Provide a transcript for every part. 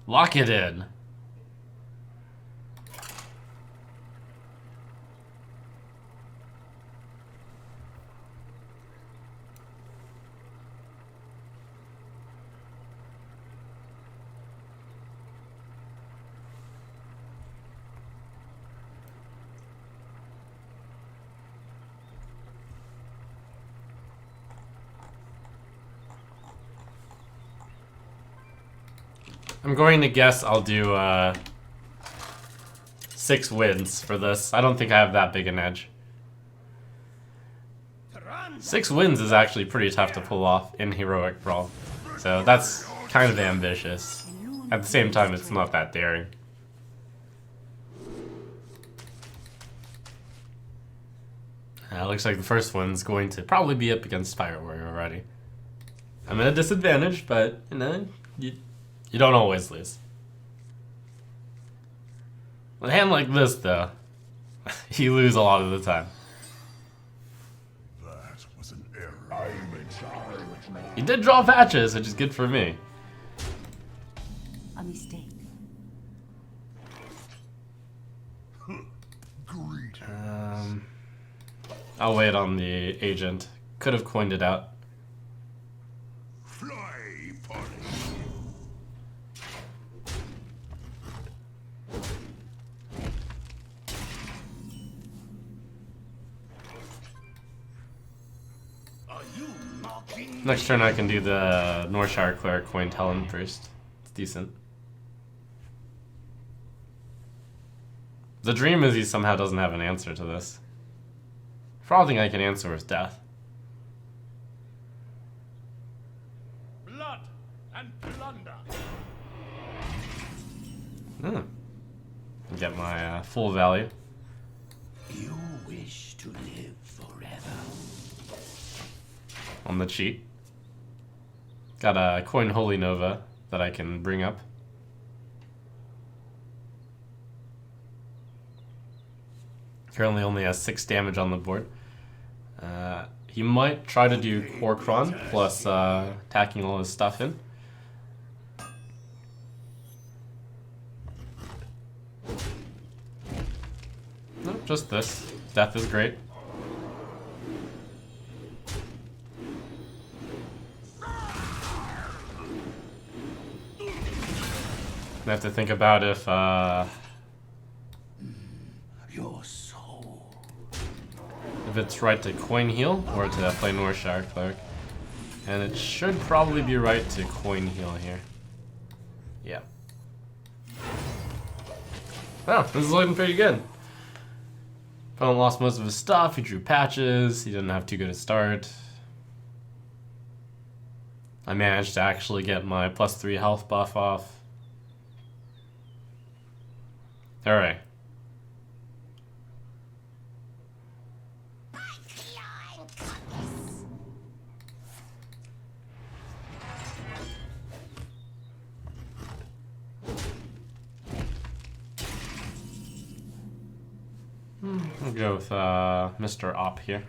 Lock it in. I'm going to guess I'll do 6 wins for this. I don't think I have that big an edge. 6 wins is actually pretty tough to pull off in Heroic Brawl. So that's kind of ambitious. At the same time, it's not that daring. Looks like the first one's going to probably be up against Fire Warrior already. I'm at a disadvantage, but, you know, you don't always lose. With a hand like this, though, you lose a lot of the time. That was an error. You did draw patches, which is good for me. A mistake. Great. I'll wait on the agent. Could have coined it out. Fly, party. Are you mocking Next turn I can do the Northshire Cleric coin Helen first. It's decent. The dream is he somehow doesn't have an answer to this. For all I think I can answer with death. blood and plunder? Get my full value. You wish to live forever. On the cheat. Got a coin Holy Nova that I can bring up. Currently only has 6 damage on the board. He might try to do Korkron plus attacking all his stuff in. No, just this. Death is great. I have to think about if Your soul. it's right to coin heal or to play Northshire Cleric. And it should probably be right to coin heal here. Yeah. Wow, this is looking pretty good. Opponent lost most of his stuff, he drew patches, he didn't have too good a start. I managed to actually get my +3 health buff off. Alright. We'll go with Mr. Op here.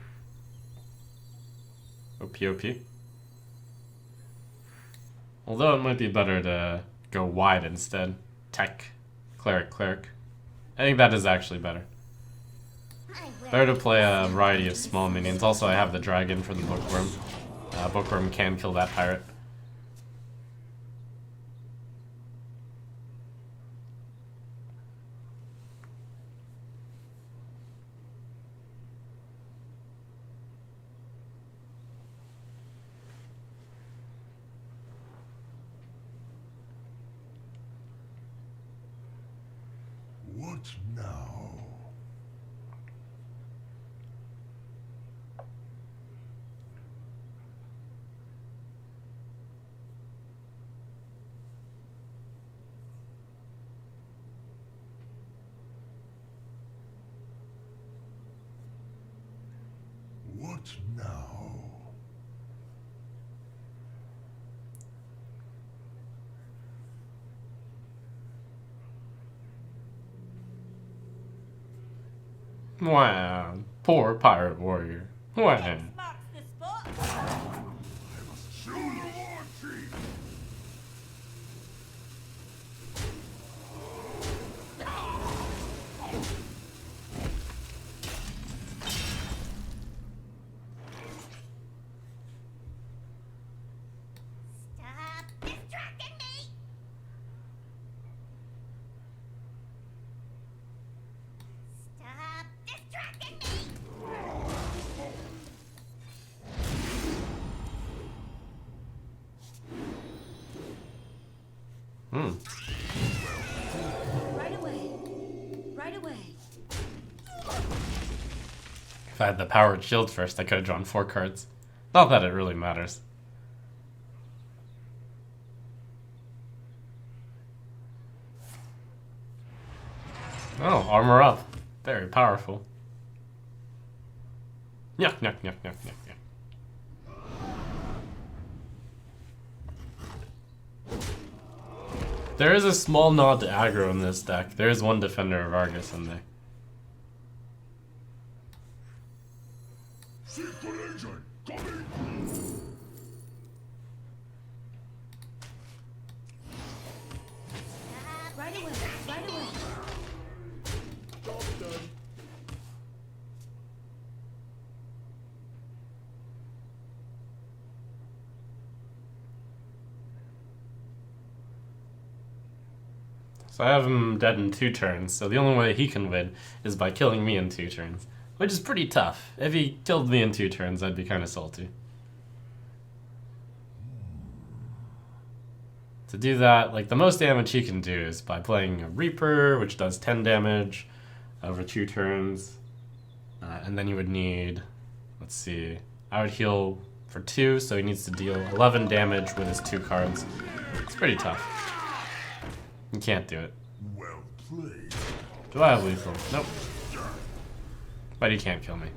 OP. Although it might be better to go wide instead. Tech. Cleric. I think that is actually better. Better to play a variety of small minions. Also, I have the dragon for the bookworm. Bookworm can kill that pirate. What now? What now? Wow. Poor pirate warrior. Wow. Marks the spot. Show the war chief. Hmm. Right away. Right away. If I had the powered shield first, I could have drawn 4 cards. Not that it really matters. Oh, armor up. Very powerful. Yuck, yuck, yuck, yuck, yuck, yuck. There is a small nod to aggro in this deck. There is one Defender of Argus in there. Secret agent coming. Right away. Right away. Job done. So I have him dead in 2 turns, so the only way he can win is by killing me in 2 turns. Which is pretty tough. If he killed me in 2 turns, I'd be kind of salty. To do that, like, the most damage he can do is by playing a Reaper, which does 10 damage over 2 turns. And then you would need, let's see, I would heal for 2, so he needs to deal 11 damage with his 2 cards. It's pretty tough. You can't do it. Well played. Do I have lethal? Nope. But he can't kill me.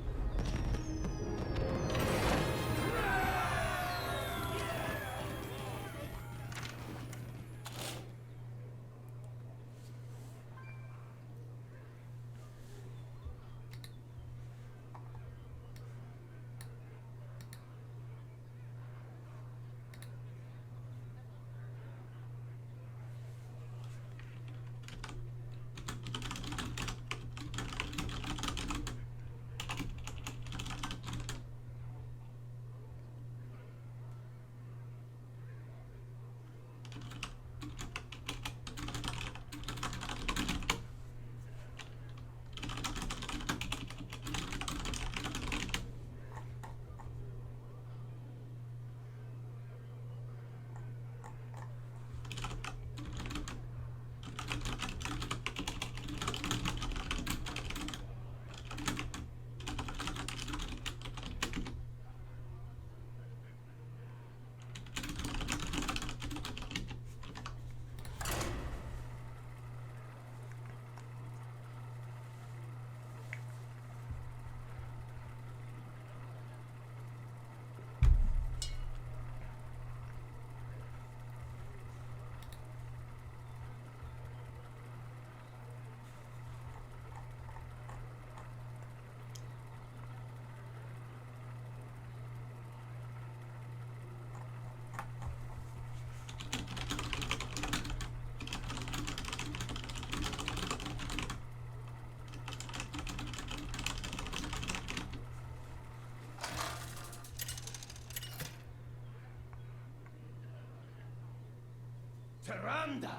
Tyrande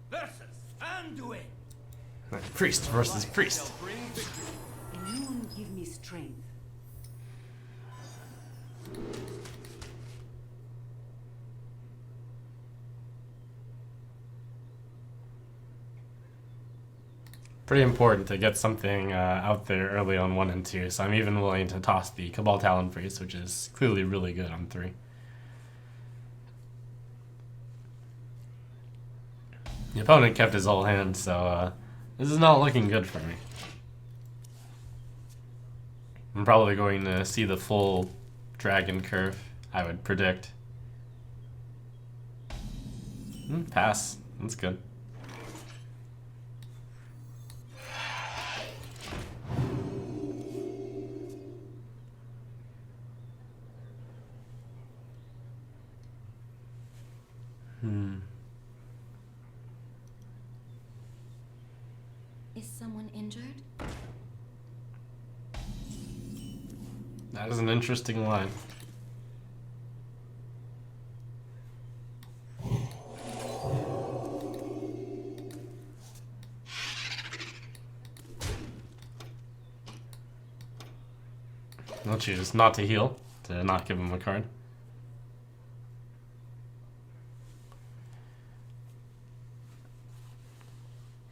versus Anduin. Priest versus priest. Bring victory. Moon give me strength. Pretty important to get something out there early on 1 and 2, so I'm even willing to toss the Cabal Talon Priest, which is clearly really good on 3. The opponent kept his whole hand, so this is not looking good for me. I'm probably going to see the full dragon curve, I would predict. Pass. That's good. Is someone injured? That is an interesting line. I'll choose not to heal, to not give him a card.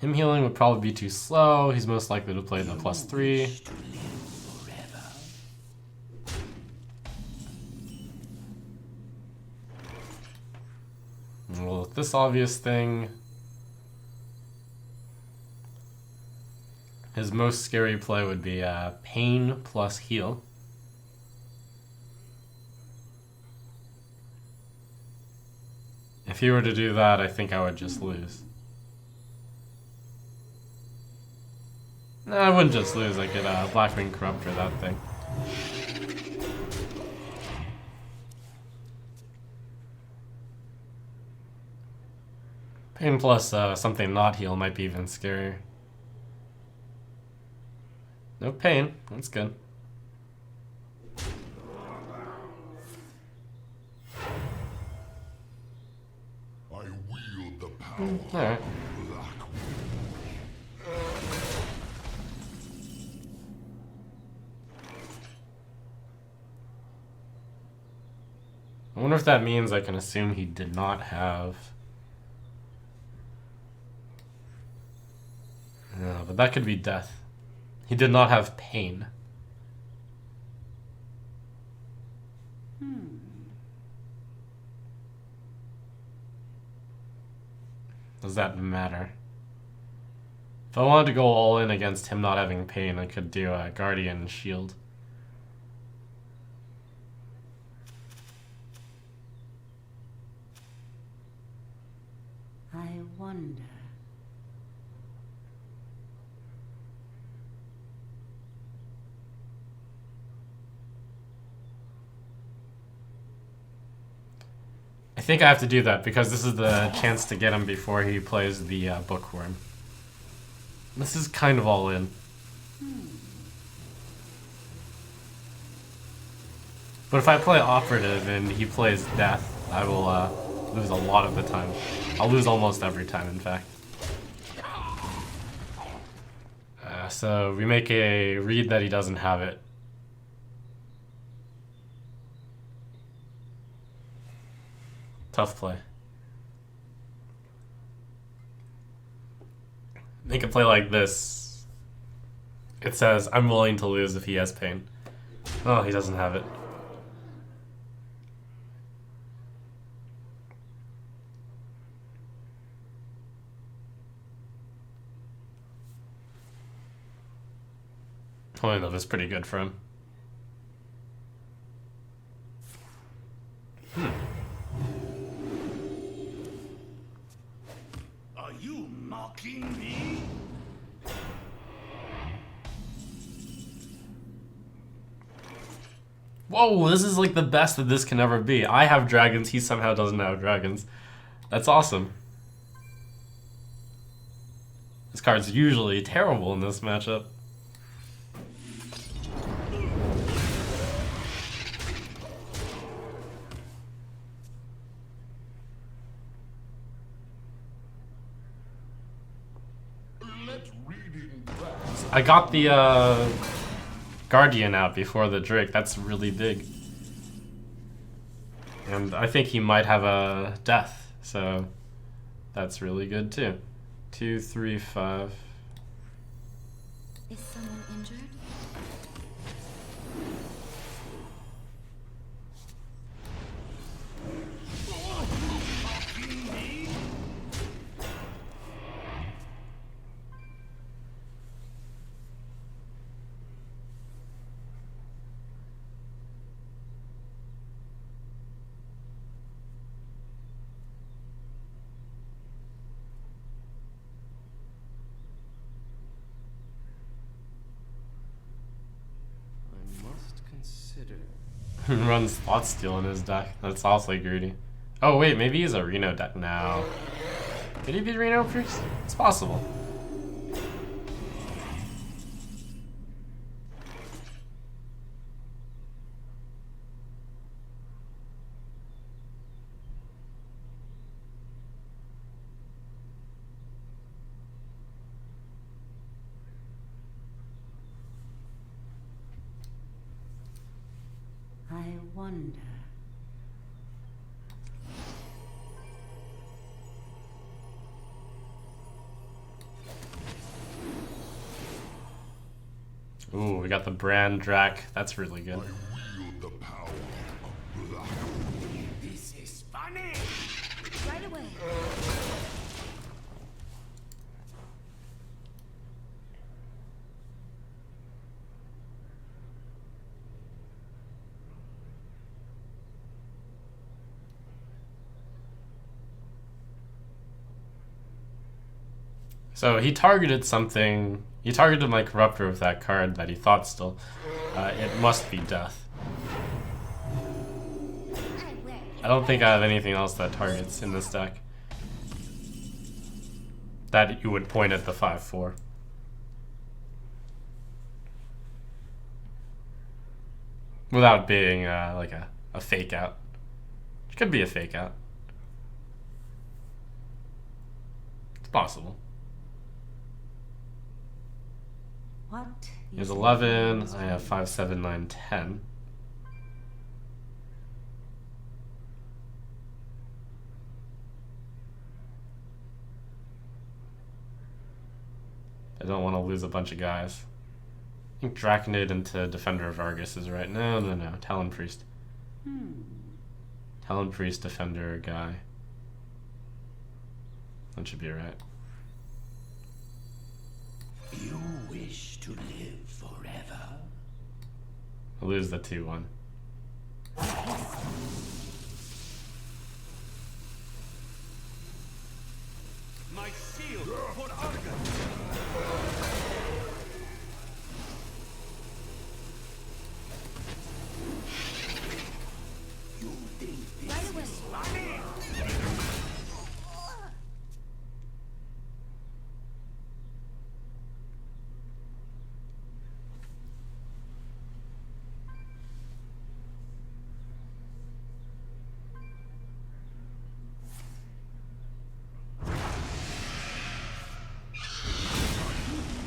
Him healing would probably be too slow. He's most likely to play the +3. Well, with this obvious thing, his most scary play would be pain plus heal. If he were to do that, I think I would just lose. No, I wouldn't just lose. I could Blackwing Corrupt or that thing. Pain plus something not heal might be even scarier. No pain. That's good. I wield the power. Alright. I wonder if that means I can assume he did not have... No, but that could be death. He did not have pain. Does that matter? If I wanted to go all in against him not having pain, I could do a Guardian Shield. I wonder. I think I have to do that because this is the chance to get him before he plays the Bookworm. This is kind of all in. But if I play Operative and he plays Death, I will lose a lot of the time. I'll lose almost every time, in fact. So we make a read that he doesn't have it. Tough play. Make a play like this. It says, I'm willing to lose if he has pain. Oh, he doesn't have it. Holy Love is pretty good for him. Are you mocking me? Whoa, this is like the best that this can ever be. I have dragons, he somehow doesn't have dragons. That's awesome. This card's usually terrible in this matchup. Let reading practice. I got the Guardian out before the Drake. That's really big. And I think he might have a Death, so that's really good too. 2, 3, 5. Is someone injured? I must consider. Runs Thought Steal in his deck. That's awfully greedy. Oh wait, maybe he's a Reno deck now. Could he be Reno Priest? It's possible. I wonder. we got the Brand Drac. That's really good. I wield the power of black. This is funny. Right away. So he targeted something. He targeted my Corruptor with that card that he thought still. It must be Death. I don't think I have anything else that targets in this deck. That you would point at the 5/4. Without being like a fake out. It could be a fake out. It's possible. What? Here's 11. I have 5, 7, 9, 10. I don't want to lose a bunch of guys. I think Draconid into Defender of Argus is right. No. Talon Priest. Talon Priest, Defender guy. That should be right. You wish to live forever? I'll lose the 2/1. My shield for Argus. You think this Right away. is funny?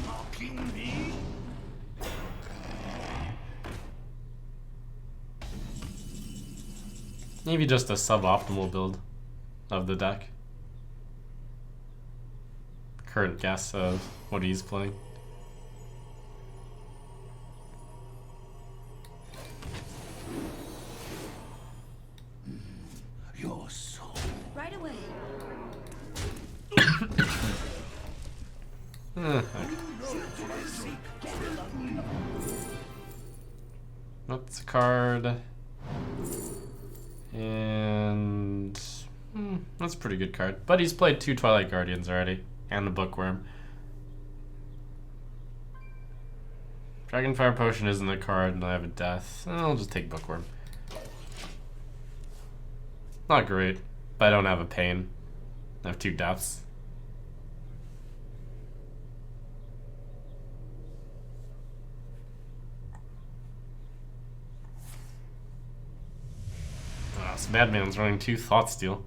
Mocking me? Maybe just a suboptimal build of the deck. Current guess of what he's playing. Your soul. Right away. Okay. That's a card. And that's a pretty good card. But he's played 2 Twilight Guardians already. And the Bookworm. Dragonfire Potion isn't a card, and I have a Death. I'll just take Bookworm. Not great, but I don't have a Pain. I have 2 Deaths. This Madman's running 2 Thought Steal.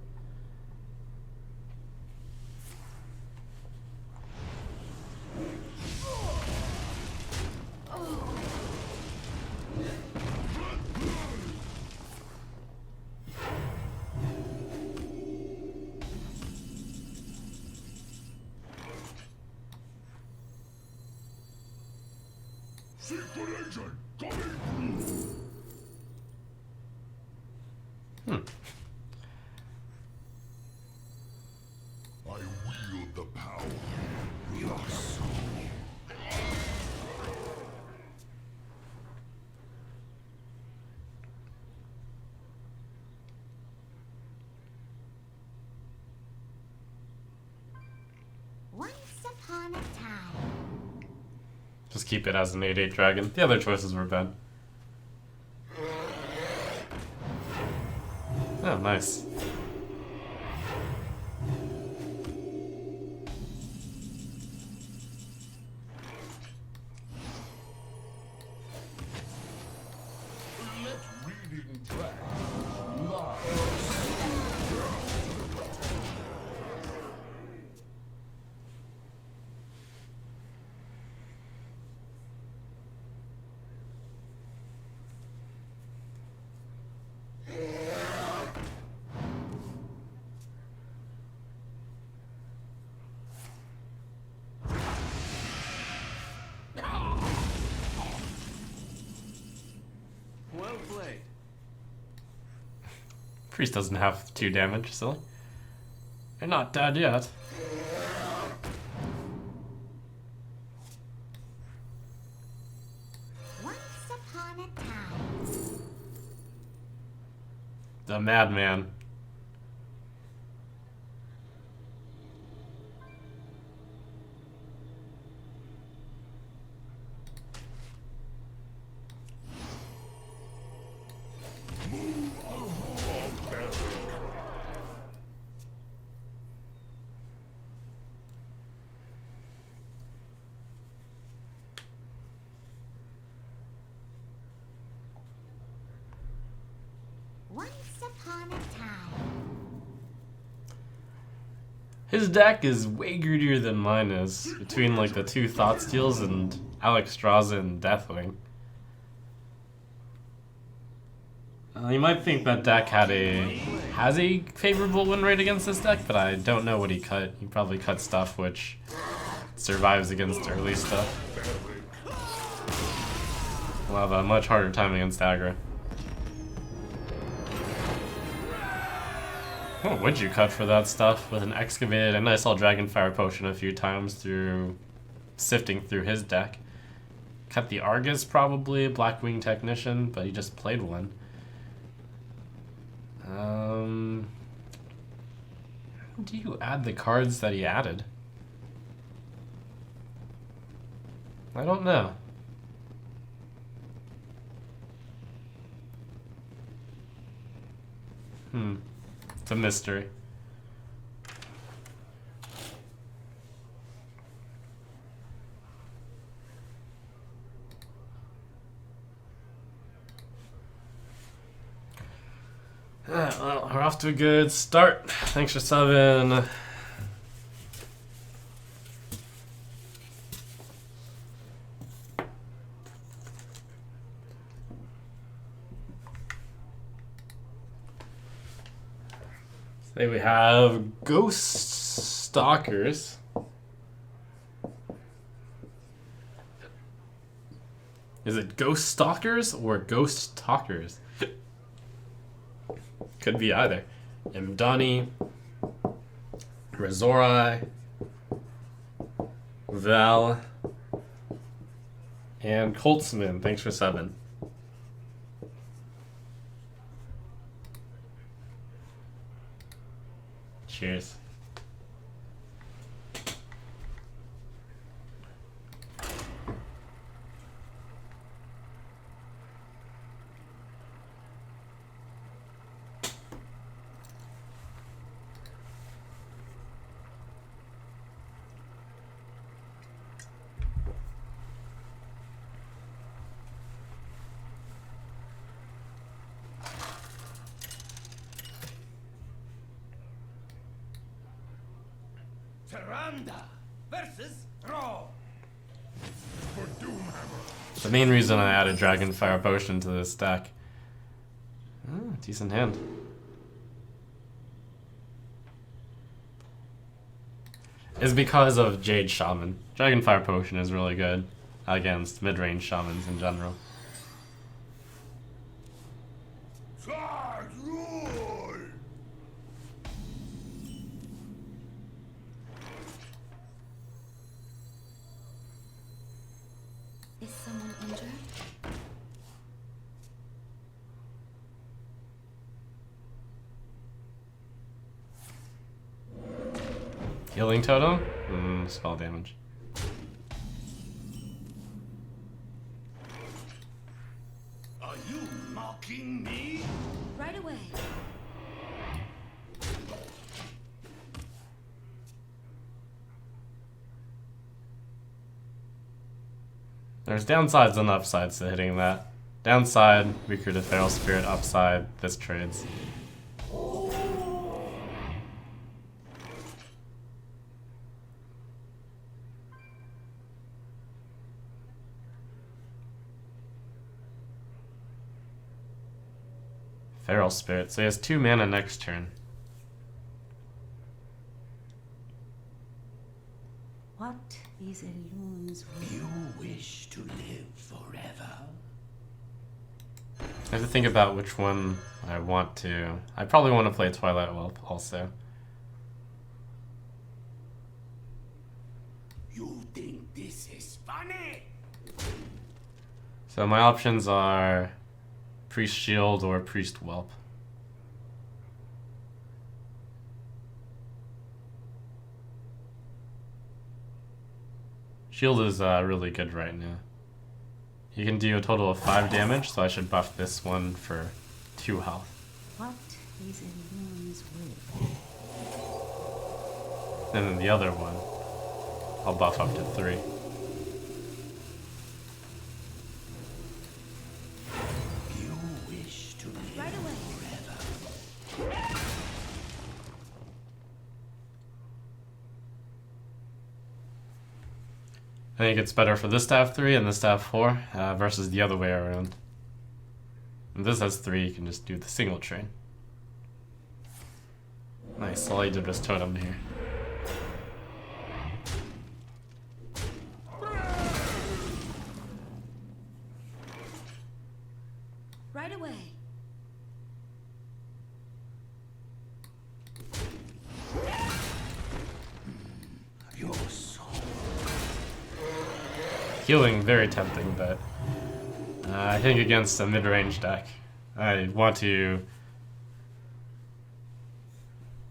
Secret agent coming. I wield the power. Your soul. Once upon a time. Just keep it as an 8/8 dragon. The other choices were bad. Oh, nice. Let reading drag live. Priest doesn't have 2 damage, silly. You're not dead yet. Once upon a time. The madman. Once upon a time. His deck is way greedier than mine is, between like the 2 Thought Steals and Alexstrasza and Deathwing. You might think that deck has a favorable win rate against this deck, but I don't know what he cut. He probably cut stuff which survives against early stuff. We'll have a much harder time against aggro. What would you cut for that stuff with an Excavated? And I saw Dragonfire Potion a few times through sifting through his deck. Cut the Argus probably, Blackwing Technician, but he just played one. How do you add the cards that he added? I don't know. It's a mystery. Well, we're off to a good start. Thanks for subbing. Today we have Ghost Stalkers. Is it Ghost Stalkers or Ghost Talkers? Could be either. Imdani, Razorai, Val, and Coltsman. Thanks for 7. Cheers. Tyrande versus Brawl. For Doomhammer. The main reason I added Dragonfire Potion to this deck. Oh, decent hand. Is because of Jade Shaman. Dragonfire Potion is really good against mid-range shamans in general. Charge roar! Is someone injured? Healing Totem? Spell damage. Are you mocking me? Right away. There's downsides and upsides to hitting that. Downside, weaker to Feral Spirit. Upside, this trades. Feral Spirit, so he has 2 mana next turn. What is Elun's will? You wish to live forever? I have to think about which one I want to. I probably want to play Twilight Whelp also. You think this is funny? So my options are Priest Shield or Priest Whelp. Shield is really good right now. You can do a total of 5 damage, so I should buff this one for 2 health. What is in Moon's will? And then the other one, I'll buff up to 3. You wish to live Right away. forever. I think it's better for this to have 3 and this to have 4 versus the other way around. If this has 3, you can just do the single train. Nice, all I did was totem here. Right away. Your soul. Healing, very tempting, but I think against a mid-range deck, I want to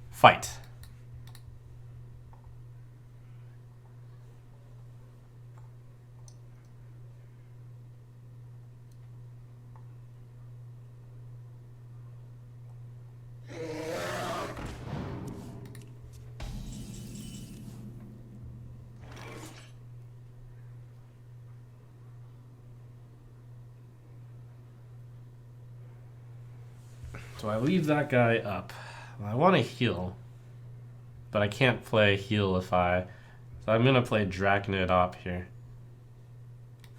fight. So I leave that guy up. I want to heal, but I can't play heal if I... So I'm going to play Drachnid up here.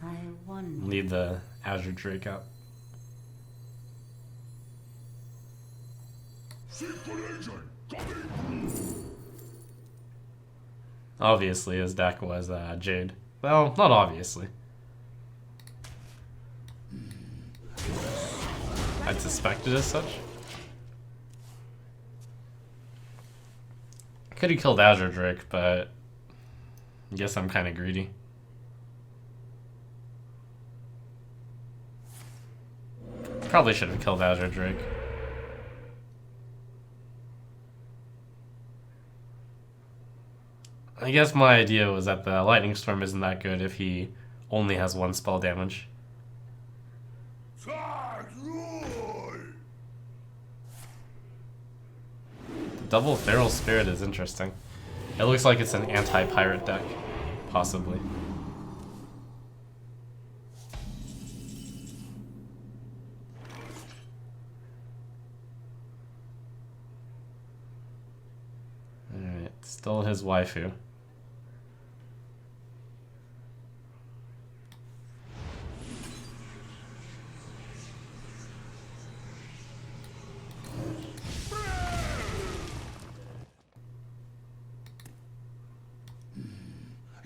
I wonder. Leave the Azure Drake up. Secret agent coming. Obviously, his deck was Jade. Well, not obviously. I'd suspected as such. Could have killed Azure Drake, but I guess I'm kind of greedy. Probably should have killed Azure Drake. I guess my idea was that the Lightning Storm isn't that good if he only has 1 spell damage. Double Feral Spirit is interesting. It looks like it's an anti-pirate deck, possibly. Alright, still his waifu.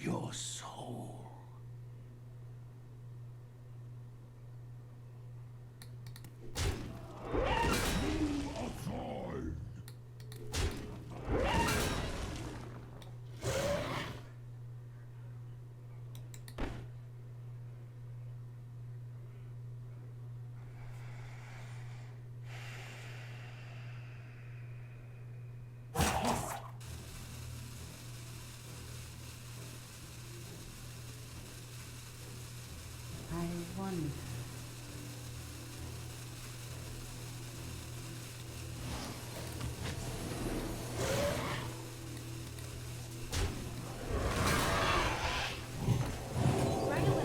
Your soul. Outside. I wonder. Right away.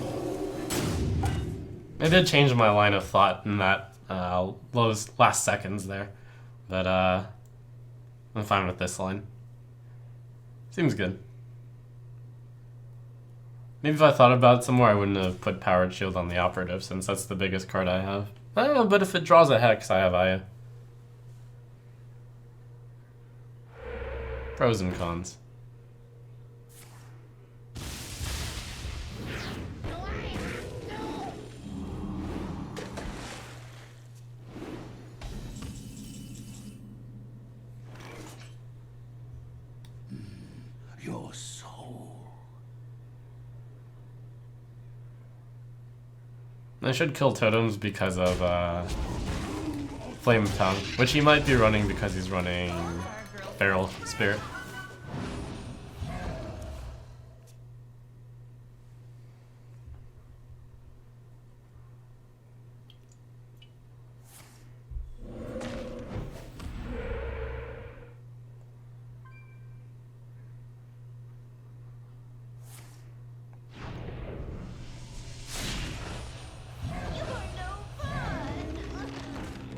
I did change my line of thought in that those last seconds there, but I'm fine with this line. Seems good. Maybe if I thought about it some more, I wouldn't have put Powered Shield on the Operative, since that's the biggest card I have. I don't know, but if it draws a Hex, I have Aya. Pros and cons. I should kill totems because of Flame Tongue, which he might be running because he's running Feral Spirit.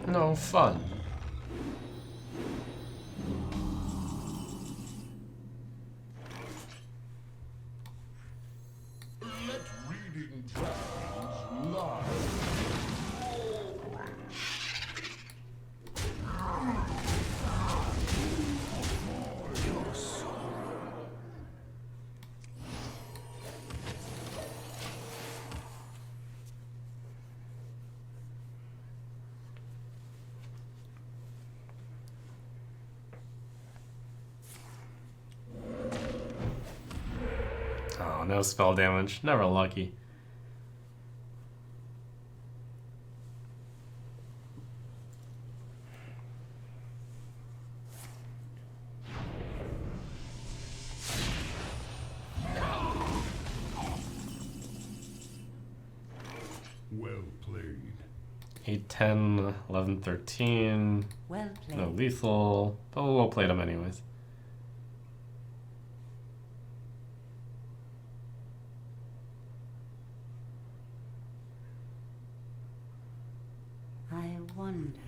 No fun. Let reading dragons lie. Oh, no spell damage. Never lucky. Well played. 8, 10, 11, 13. Well played. No lethal. But we'll play them anyways. I wonder.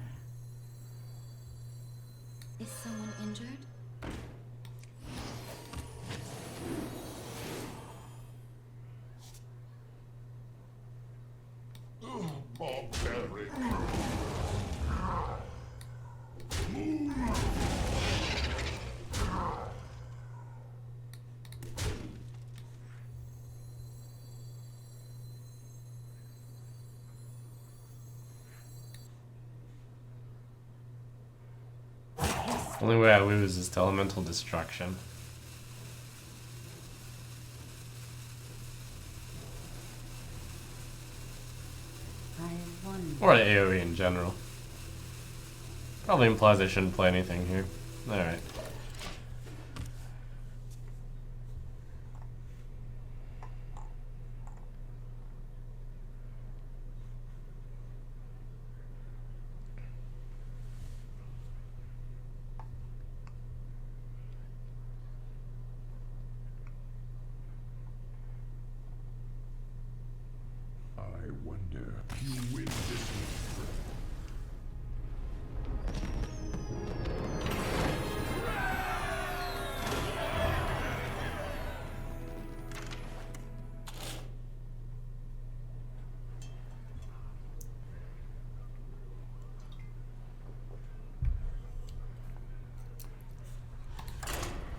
Is someone injured? Barbaric. Only way I lose is to elemental destruction. I wonder. Or to AoE in general. Probably implies I shouldn't play anything here. Alright. I wonder. You win this one.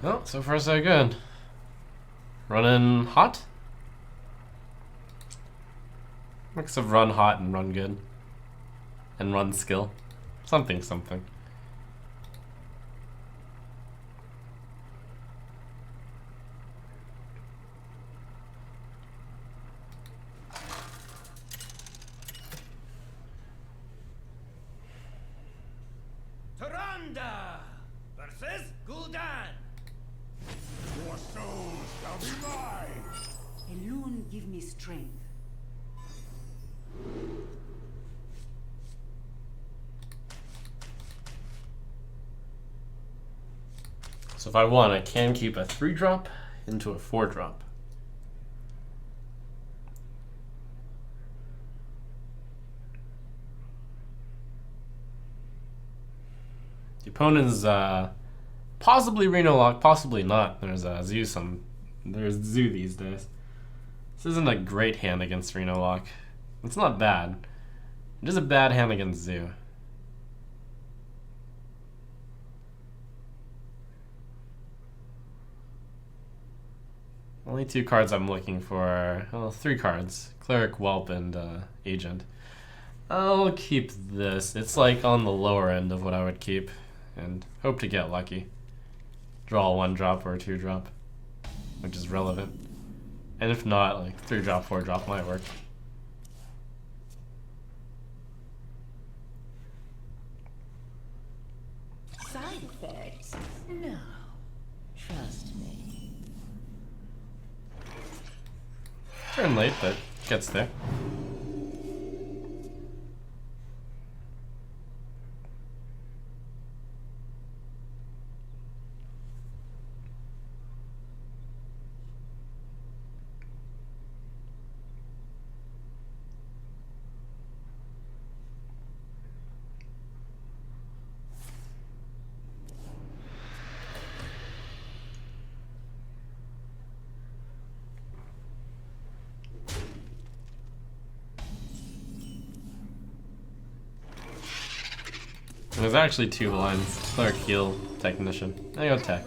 Oh, so far so good. Running hot? Mix of run hot and run good. And run skill. Something, something. Taranda versus Gul'dan. Your souls shall be mine. Elune give me strength. So if I want, I can keep a 3-drop into a 4-drop. The opponent's possibly Reno Lock, possibly not. There's there's Zoo these days. This isn't a great hand against Reno Lock. It's not bad. It is a bad hand against Zoo. Only 2 cards I'm looking for. Well, 3 cards. Cleric, Whelp, and Agent. I'll keep this. It's like on the lower end of what I would keep. And hope to get lucky. Draw a 1-drop or a 2-drop. Which is relevant. And if not, like 3-drop, 4-drop might work. side effects. No. Trust me. Turn late, but gets there. There's actually two lines. Cleric, heal, technician. I go tech.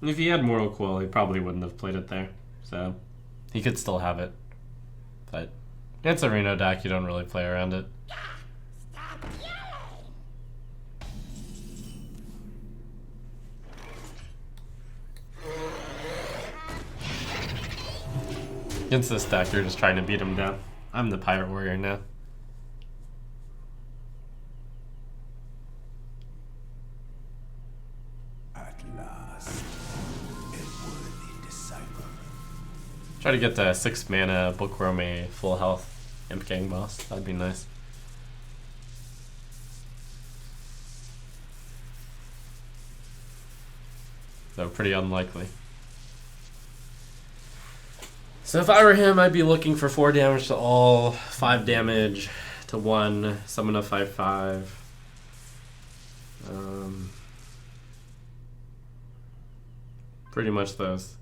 If he had Mortal Coil, he probably wouldn't have played it there. So, he could still have it. But, it's a Reno deck, you don't really play around it. Against this deck, you're just trying to beat him down. I'm the Pirate Warrior now. Try to get the 6 mana Bookworm a full health Imp Gang boss. That'd be nice. Though pretty unlikely. So if I were him, I'd be looking for 4 damage to all, 5 damage to 1, summon a 5/5. Pretty much those.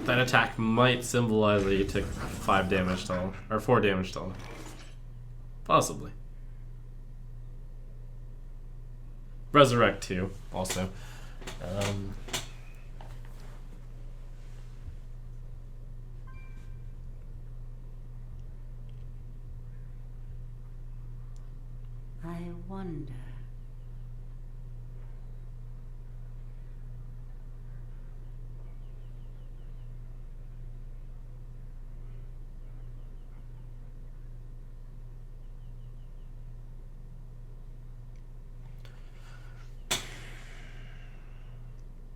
That attack might symbolize that you took 5 damage to all, or 4 damage to all. Possibly. Resurrect 2, also. I wonder.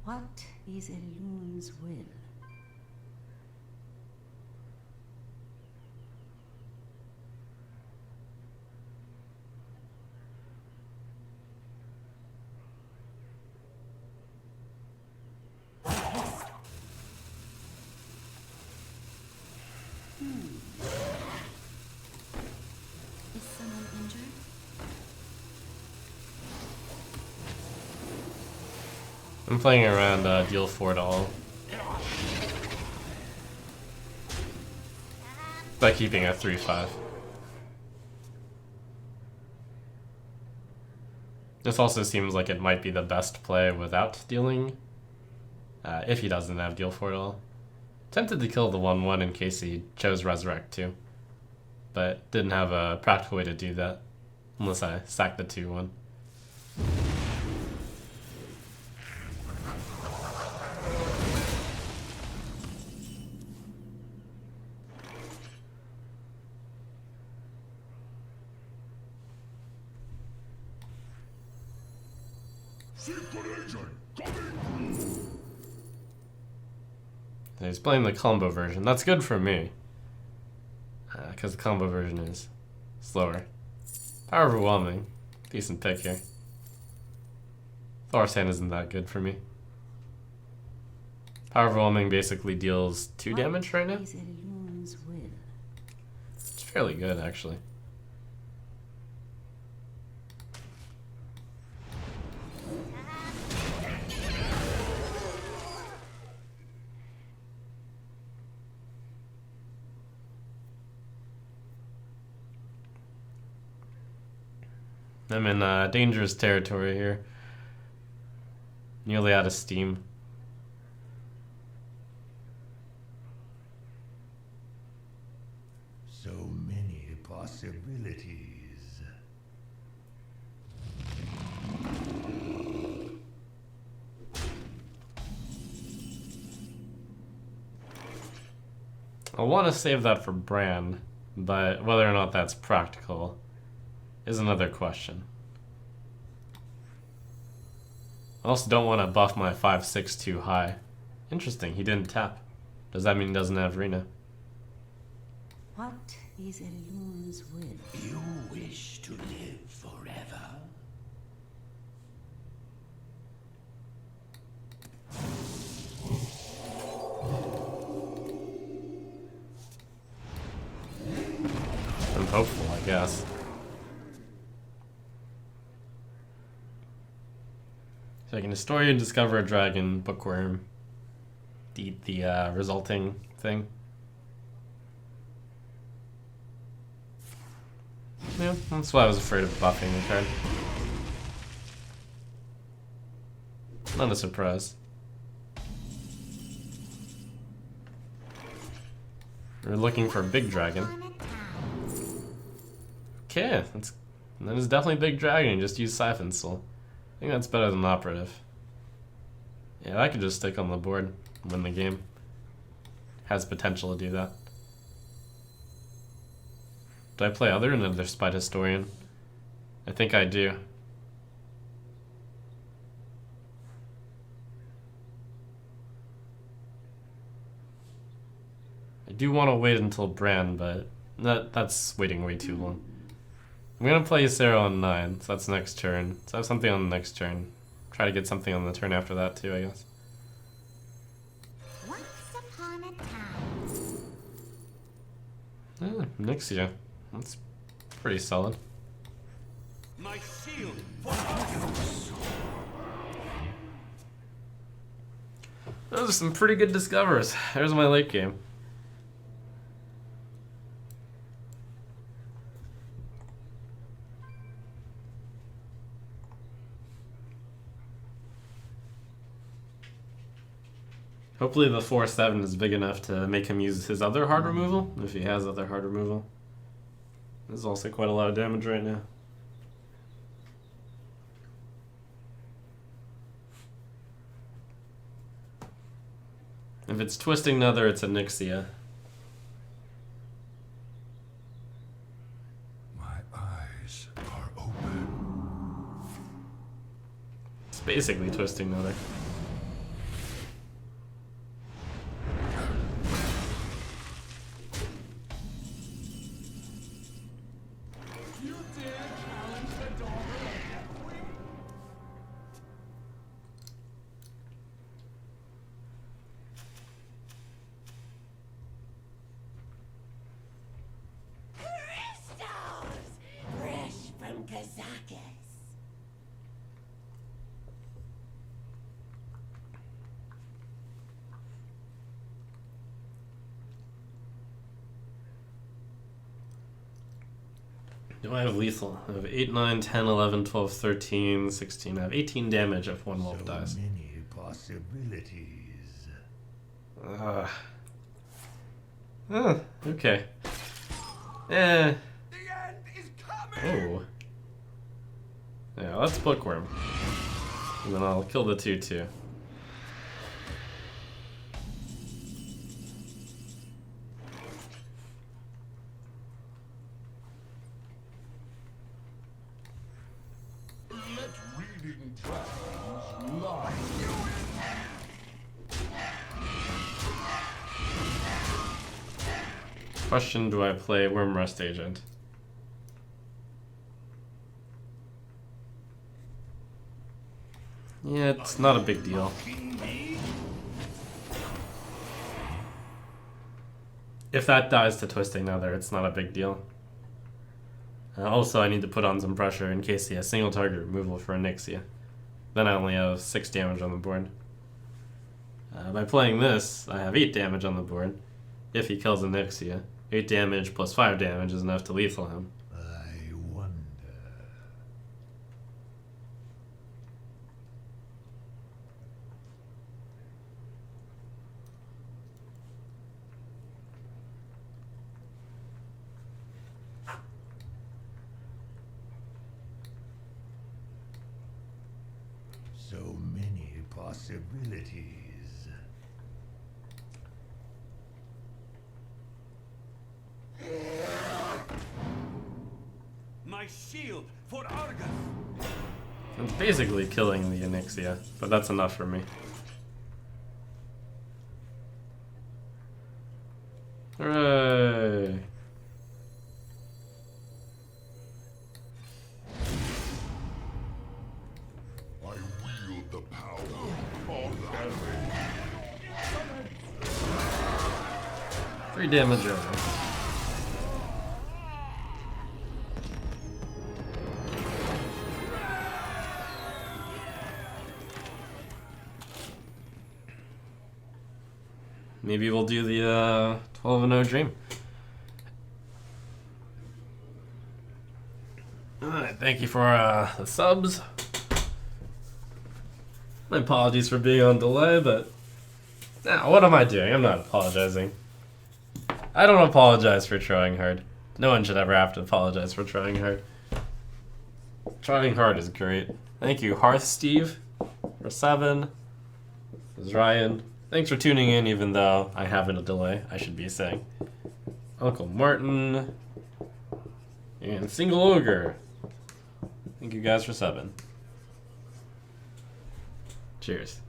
What is Elun's will? Is someone injured? I'm playing around deal 4 to all. By keeping a 3/5. This also seems like it might be the best play without dealing. If he doesn't have deal 4 at all. Tempted to kill the 1/1 in case he chose Resurrect 2. But didn't have a practical way to do that. Unless I sacked the 2/1. He's playing the combo version. That's good for me. Because the combo version is slower. Power Overwhelming. Decent pick here. Thorsan isn't that good for me. Power Overwhelming basically deals 2 damage right now. What is Elun's will? It's fairly good, actually. I'm in dangerous territory here. Nearly out of steam. So many possibilities. I want to save that for Bran, but whether or not that's practical is another question. I also don't want to buff my 5/6 too high. Interesting, he didn't tap. Does that mean he doesn't have Rena? What is Elun's will? You wish to live forever? I'm hopeful, I guess. So I can historian, discover a dragon, bookworm, eat the resulting thing. Yeah, that's why I was afraid of buffing the card. Not a surprise. We're looking for a big dragon. Okay, that is definitely big dragon. Just use Siphon Soul. I think that's better than Operative. Yeah, that could just stick on the board and win the game. Has potential to do that. Do I play other than another Spite Historian? I think I do. I do want to wait until Bran, but that's waiting way too long. I'm gonna play Sarah on 9, so that's next turn. So I have something on the next turn. Try to get something on the turn after that too, I guess. Once upon a time. Nixia. That's pretty solid. My shield. Those are some pretty good discovers. There's my late game. Hopefully the 4/7 is big enough to make him use his other hard removal, if he has other hard removal. There's also quite a lot of damage right now. If it's Twisting Nether, it's a Nixia. My eyes are open. It's basically Twisting Nether. Do I have lethal? I have 8, 9, 10, 11, 12, 13, 16. I have 18 damage if one wolf dies. Many possibilities. Okay. The end is coming. Oh. Yeah, let's bookworm. And then I'll kill the 2/2. Let reading dragons lie. Question, do I play Wormrust Agent? Yeah, it's not a big deal. If that dies to Twisting Nether, it's not a big deal. Also, I need to put on some pressure in case he has single target removal for Nixia. Then I only have 6 damage on the board. By playing this, I have 8 damage on the board. If he kills Nixia, 8 damage plus 5 damage is enough to lethal him. I wonder. So many possibilities. my shield for Argus. It's basically killing the Onyxia, but that's enough for me. Hooray! I wield the power. 3 damage over. Maybe we'll do the 12-0 dream. Alright, thank you for the subs. My apologies for being on delay, but now what am I doing? I'm not apologizing. I don't apologize for trying hard. No one should ever have to apologize for trying hard. Trying hard is great. Thank you, Hearth Steve, for 7. This is Ryan. Thanks for tuning in, even though I have a delay, I should be saying. Uncle Martin. And Single Ogre. Thank you guys for 7. Cheers.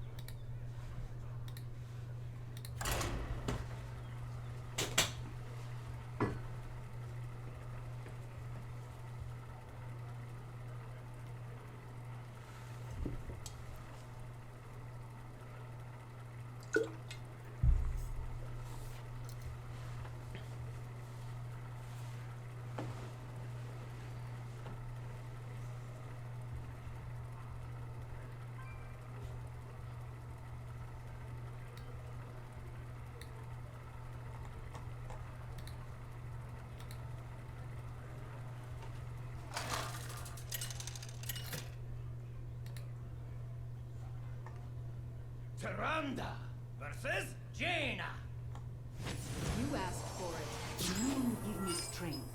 Tyrande versus Jaina. You asked for it. You give me strength.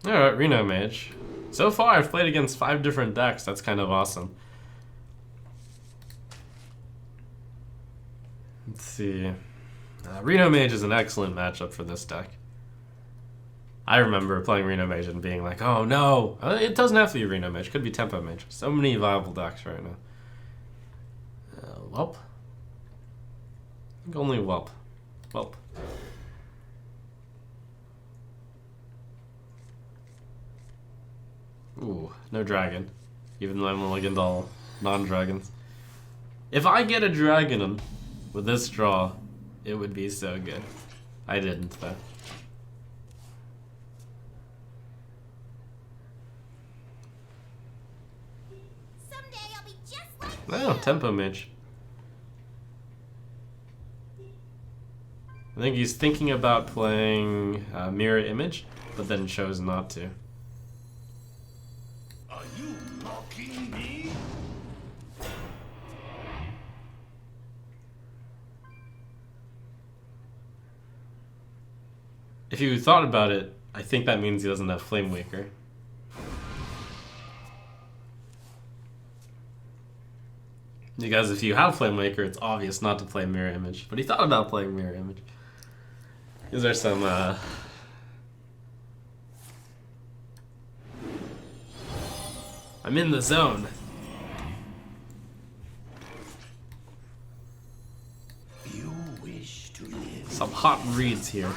Alright, Reno Mage. So far, I've played against 5 different decks. That's kind of awesome. Let's see. Reno Mage is an excellent matchup for this deck. I remember playing Reno Mage and being like, oh no! It doesn't have to be Reno Mage. It could be Tempo Mage. So many viable decks right now. Welp? I think only Welp. Welp. Ooh, no dragon. Even though I'm only against all non-dragons. If I get a dragon with this draw, it would be so good. I didn't, though. Someday I'll be just like Oh, Tempo Mage. I think he's thinking about playing Mirror Image, but then chose not to. Are you mocking me? If you thought about it, I think that means he doesn't have Flame Waker. Because if you have Flame Waker, it's obvious not to play Mirror Image. But he thought about playing Mirror Image. These are some, I'm in the zone. You wish to live. Some hot reads here.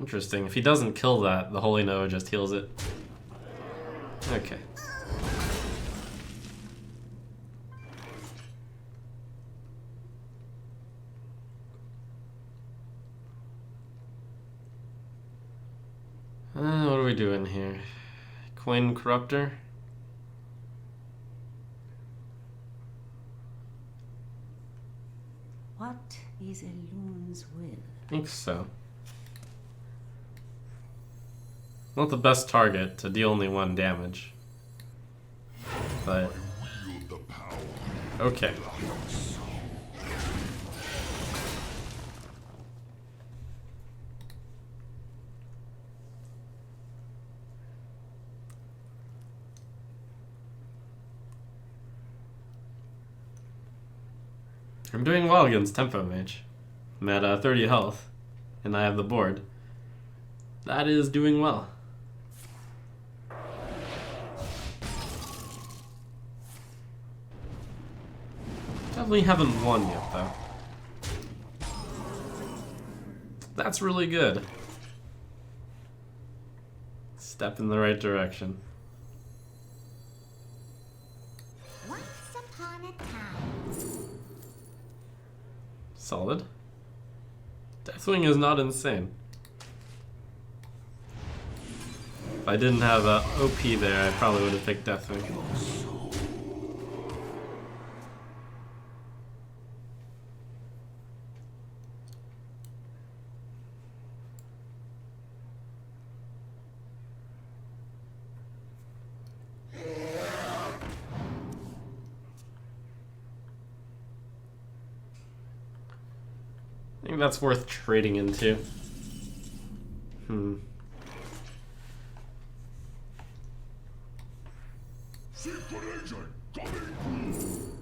Interesting. If he doesn't kill that, the Holy Noah just heals it. Okay. What are we doing here? Coin Corruptor? What is a loon's will? I think so. Not the best target to deal only 1 damage. But I wield the power. Okay. I'm doing well against Tempo Mage. I'm at 30 health, and I have the board. That is doing well. Definitely haven't won yet, though. That's really good. Step in the right direction. Once upon a time. Solid. Deathwing is not insane. If I didn't have a OP there, I probably would have picked Deathwing. I think that's worth trading into. Secret agent coming!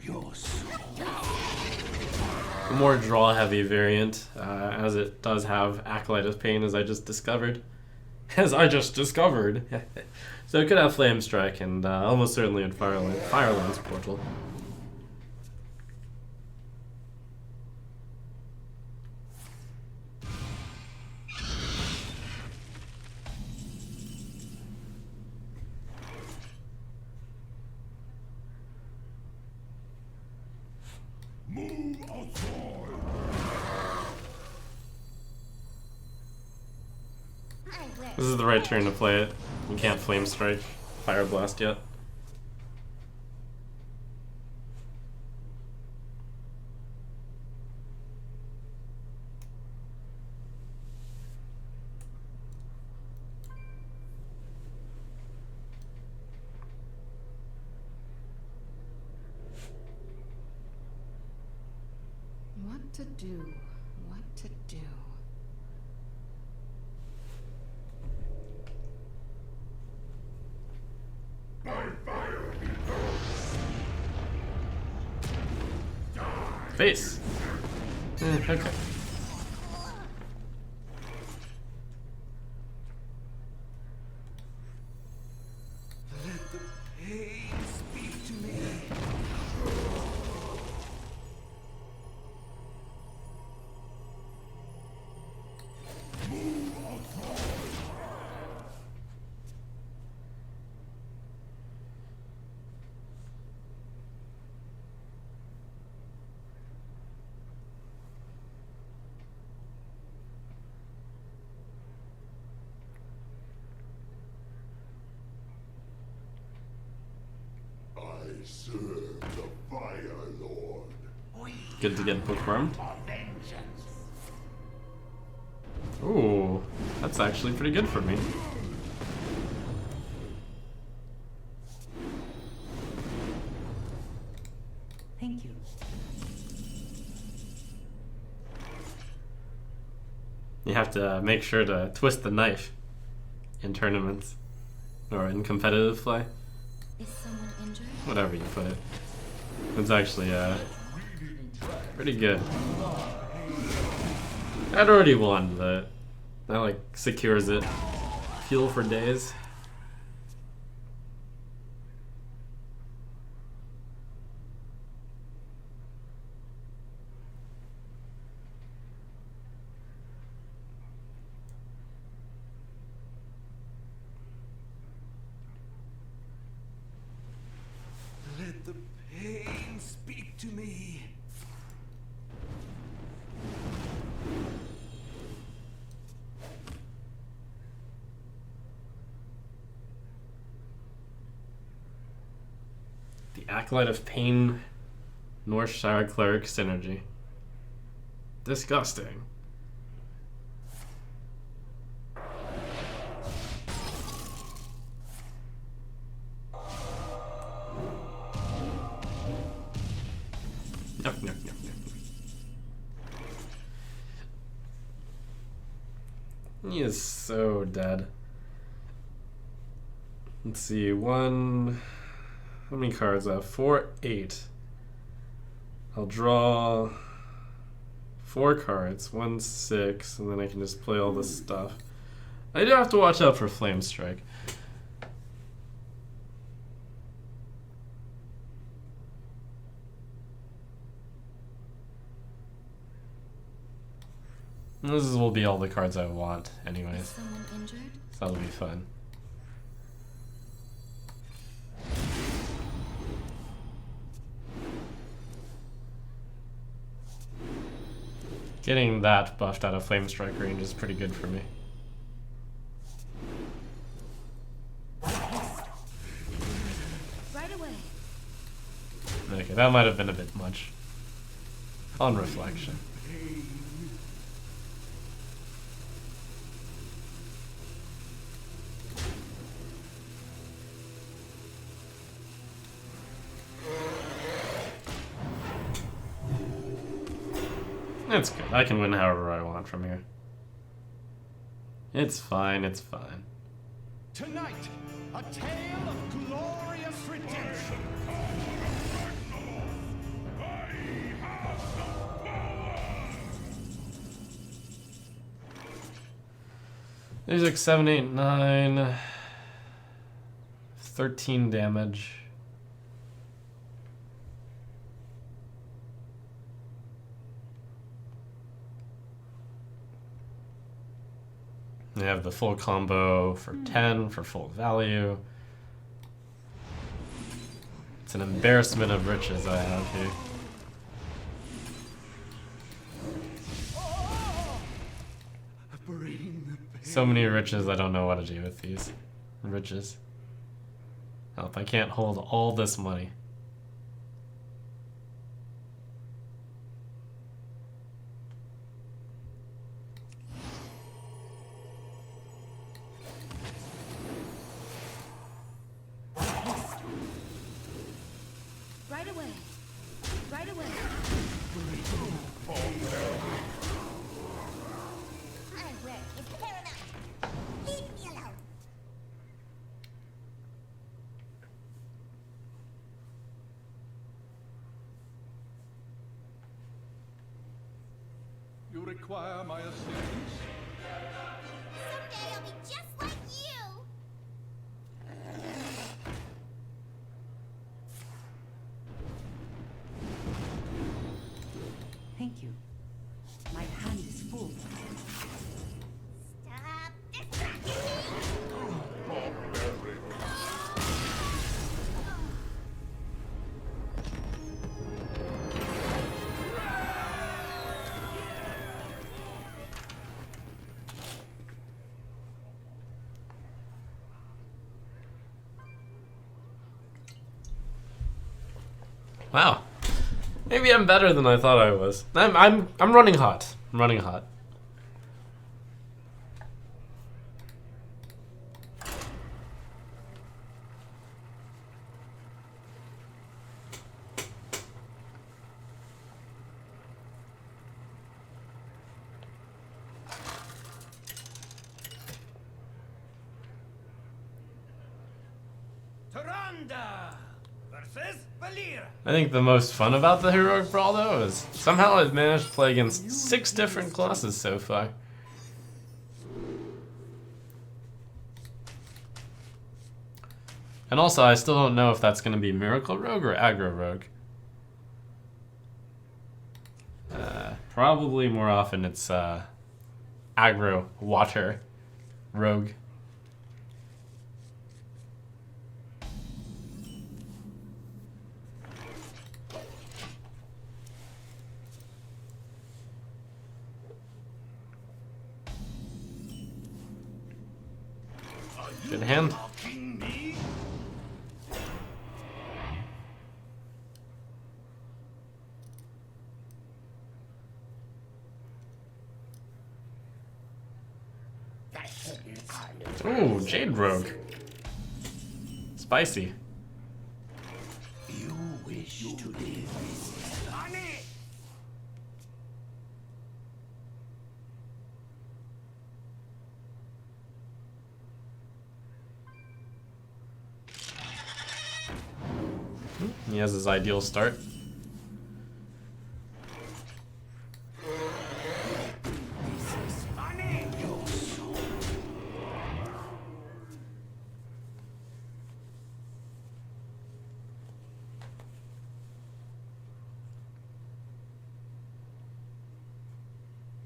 Your soul. A more draw-heavy variant, as it does have Acolyte of Pain, as I just discovered. So it could have Flame Strike and almost certainly in Fireland's Portal. Move outside! This is the right turn to play it. You can't Flame Strike Fire Blast yet. What to do? What to do? Face! Okay. Let the pain speak to me. I serve the Fire Lord. Good to get bookwormed. For vengeance. Ooh, that's actually pretty good for me. Thank you. You have to make sure to twist the knife in tournaments or in competitive play. Is someone injured? Whatever you put it. It's actually pretty good. I'd already won, but that like secures it. Fuel for days. Let the pain speak to me. The Acolyte of Pain, Northshire Cleric synergy. Disgusting. Yuck, yuck, yuck, yuck. He is so dead. Let's see, one... How many cards I have? 4, 8. I'll draw 4 cards, 1, 6, and then I can just play all this stuff. I do have to watch out for Flame Strike. This will be all the cards I want, anyways. Is someone injured? So that'll be fun. Getting that buffed out of Flame Strike range is pretty good for me. Right away. Okay, that might have been a bit much. On reflection. It's good. I can win however I want from here. It's fine, it's fine. Tonight, a tale of glorious redemption. There's like 7, 8, 9, 13 damage. They have the full combo for 10 for full value. It's an embarrassment of riches I have here. So many riches, I don't know what to do with these riches. Help, I can't hold all this money. Right away. Right away. My work is paramount. Leave me alone. You require my assistance? Someday I'll be just like you. Thank you. My hand is full. Stop distracting me. Wow. Maybe I'm better than I thought I was. I'm running hot. I'm running hot. Taranda versus Valir. I think the most fun about the Heroic Brawl, though, is somehow I've managed to play against 6 different classes so far. And also, I still don't know if that's going to be Miracle Rogue or Aggro Rogue. Probably more often it's Aggro Water Rogue. Good hand. Mocking me? Ooh, Jade Rogue. Spicy. You wish to live. Honey! He has his ideal start.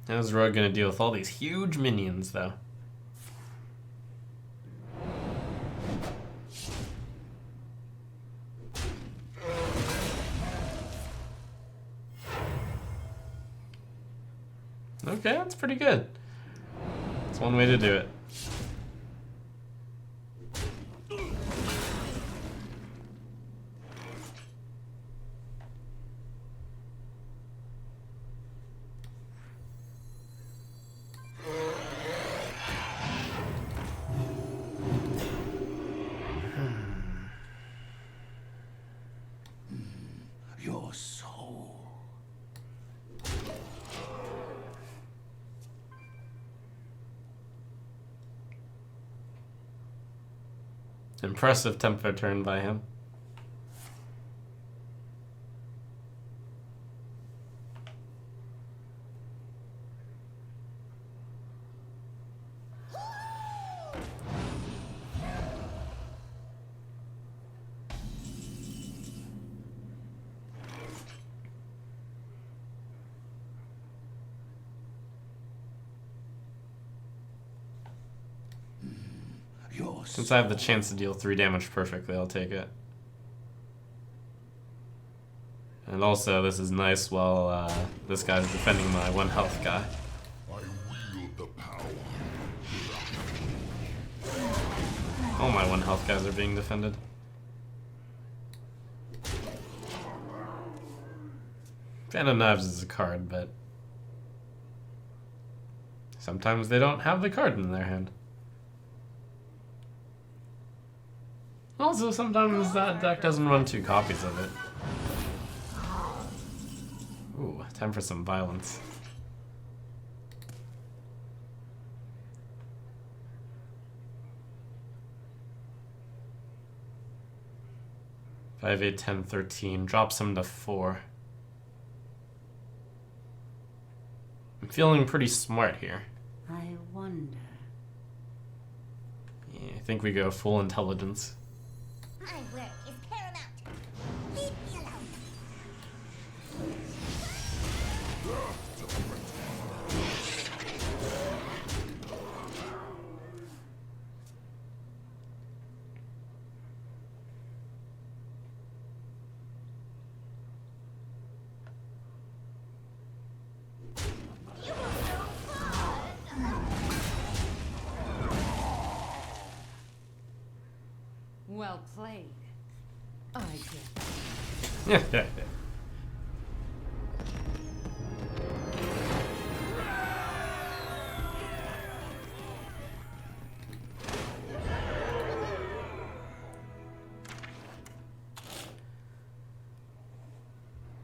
How's Rogue gonna deal with all these huge minions, though? Okay, that's pretty good. That's one way to do it. Your soul. Impressive tempo turn by him. Your Since I have the chance to deal 3 damage perfectly, I'll take it. And also, this is nice while this guy's defending my 1 health guy. I wield the power. All my 1 health guys are being defended. Phantom Knives is a card, but sometimes they don't have the card in their hand. Also, sometimes that deck doesn't run 2 copies of it. Ooh, time for some violence. Five, 8, 10, 13. Drops him to 4. I'm feeling pretty smart here. I wonder. Yeah, I think we go full intelligence. My work is paramount. Leave me alone. Well played. I get. Yeah, yeah, yeah.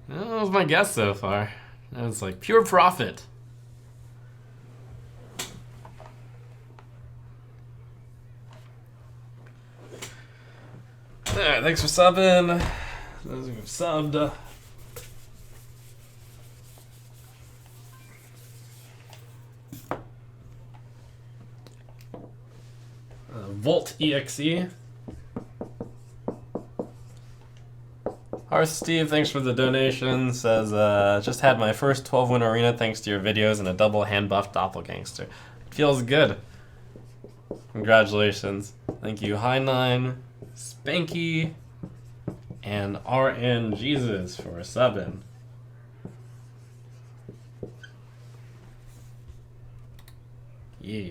That was my guess so far. That was like pure profit. Alright, thanks for subbing. Those who've subbed. Volt EXE. Hearth Steve, thanks for the donation. Says, just had my first 12-win arena thanks to your videos and a double hand buff doppelgangster. It feels good. Congratulations. Thank you, High9, Spanky, and RN Jesus for subbing. Yeah.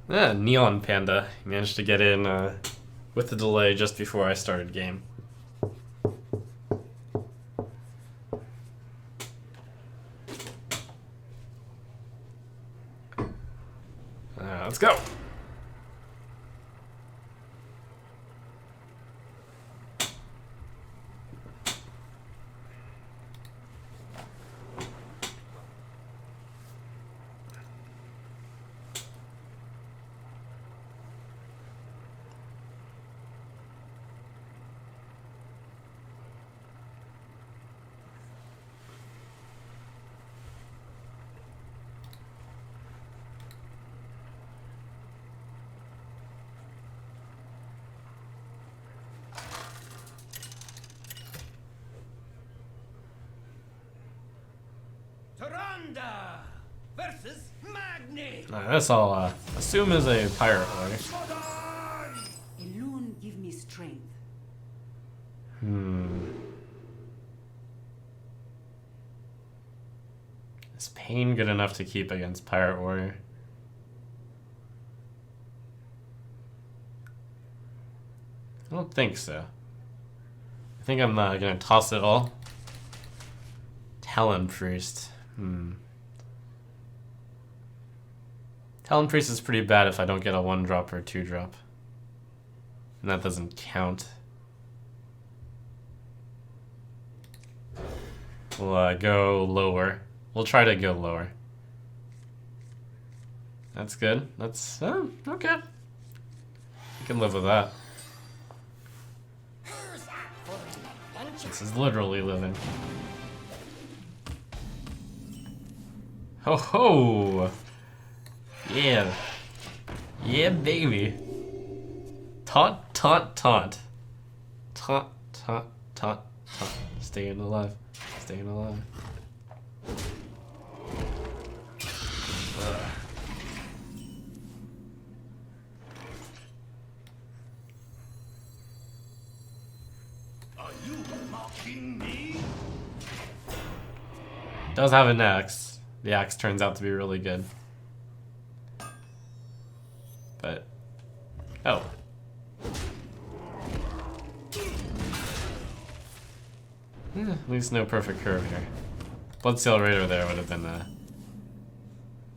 Neon Panda managed to get in with the delay just before I started game. Let's go. Feranda versus Magni. Alright, this I'll assume is a pirate warrior. Alone give me strength. Is Pain good enough to keep against pirate warrior? I don't think so. I think I'm gonna toss it all. Talon Priest. Talon Priest is pretty bad if I don't get a 1-drop or a 2-drop. And that doesn't count. We'll go lower. We'll try to go lower. That's good. That's okay. I can live with that. This is literally living. Ho ho! Yeah. Yeah, baby. Taunt, taunt, taunt. Taunt, taunt, taunt, taunt. Staying alive. Staying alive. Are you mocking me? Does have an axe. The axe turns out to be really good. But oh. At least no perfect curve here. Bloodseal Raider there would have been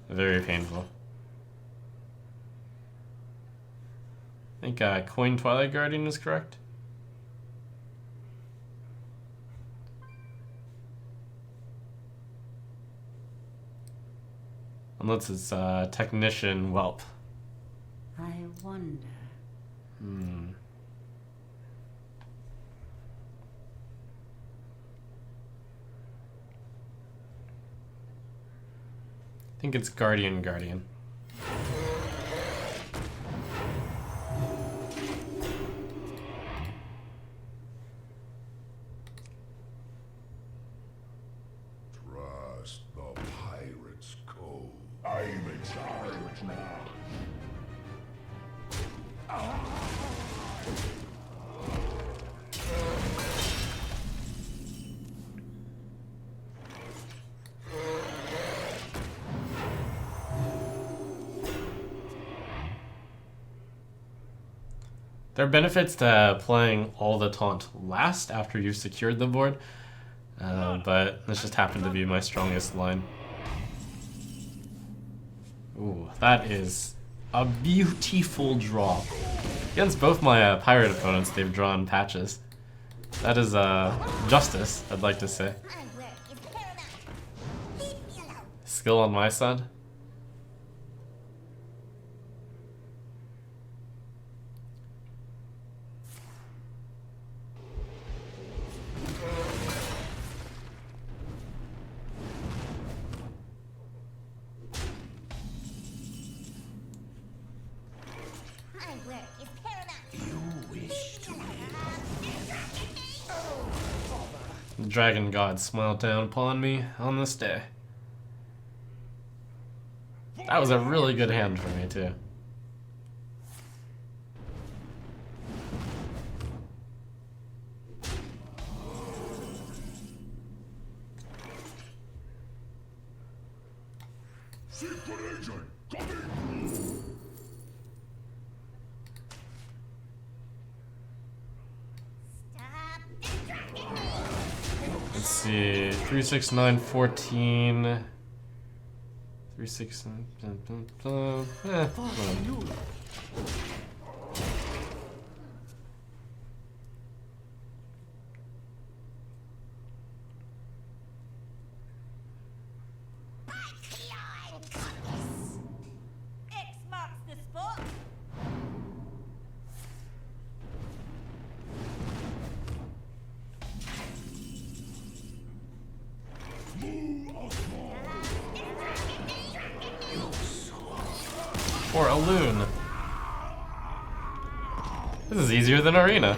very painful. I think Coin Twilight Guardian is correct. Unless it's Technician Whelp. I wonder. I think it's Guardian. Trust the pirate's code. I'm in charge now. There are benefits to playing all the taunt last after you've secured the board, but this just happened to be my strongest line. Ooh, that is a beautiful draw. Against both my pirate opponents, they've drawn patches. That is justice, I'd like to say. My work is paramount. Leave me alone. Skill on my side. My work is paramount. You wish to The dragon god smiled down upon me on this day. That was a really good hand for me, too. Secret agent coming! Stop distracting me. Let's see, 3, 6, 9, 14. 3, 6, 9, whatever. Clawing compass. X marks the spot. Or a loon. This is easier than Arena.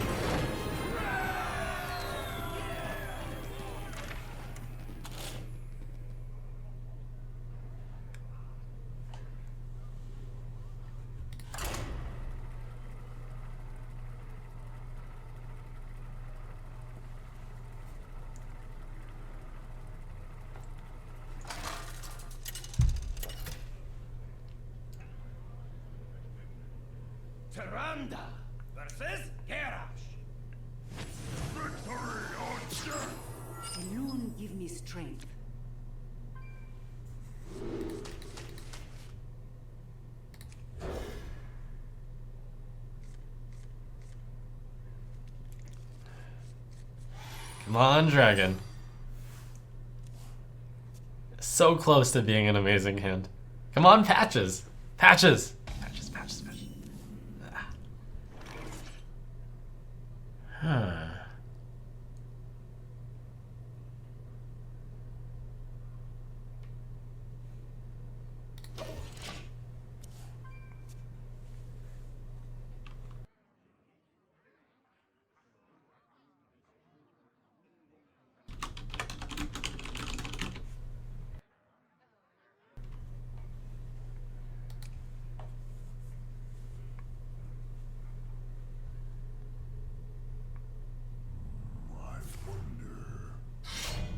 Tyrande versus Garrosh. Victory or death! Alone give me strength. Come on, dragon. So close to being an amazing hand. Come on, patches. Patches. Patches, patches, patches. Huh.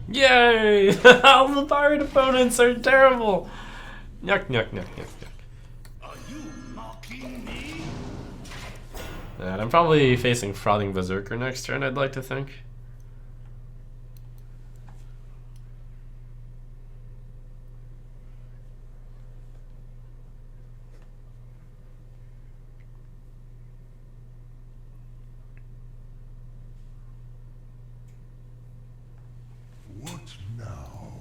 Yay! All the pirate opponents are terrible! Yuck, yuck, yuck, yuck, yuck. Are you mocking me? And I'm probably facing Frothing Berserker next turn, I'd like to think. What now?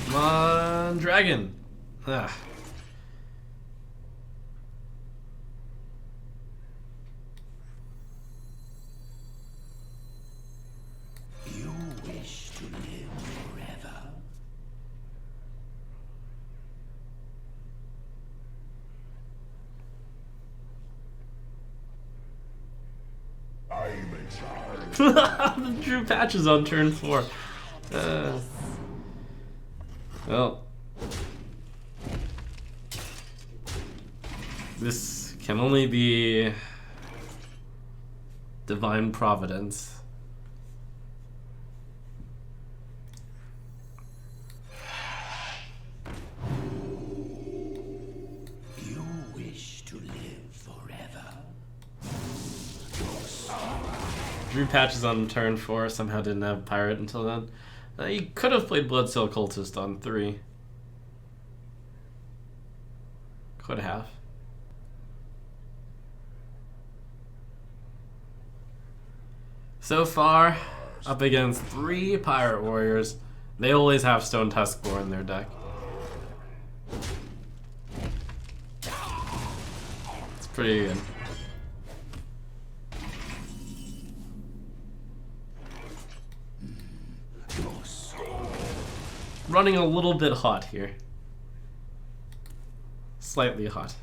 Come on, dragon! Ah. You wish to live forever? I'm in charge. Drew patches on turn 4. Well, this can only be divine providence. You wish to live forever? Drew patches on turn 4, somehow didn't have pirate until then. He could have played Bloodseal Cultist on 3. Could have. So far, up against 3 Pirate Warriors. They always have Stone Tuskboar in their deck. It's pretty good. Running a little bit hot here. Slightly hot.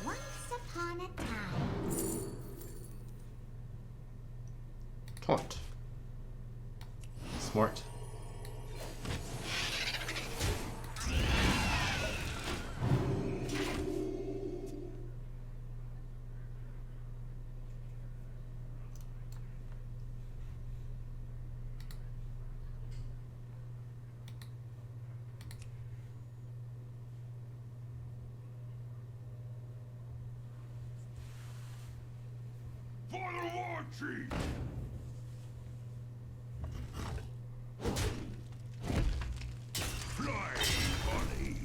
Once upon a time. Taunt. Smart. For the Lord Chief! Flying body!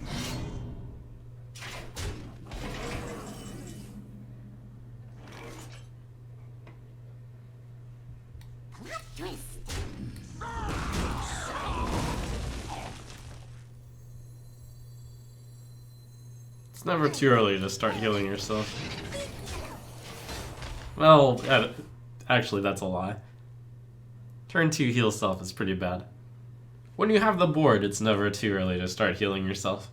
Plot twist. It's never too early to start healing yourself. Well, actually that's a lie. Turn 2 heal self is pretty bad. When you have the board, it's never too early to start healing yourself.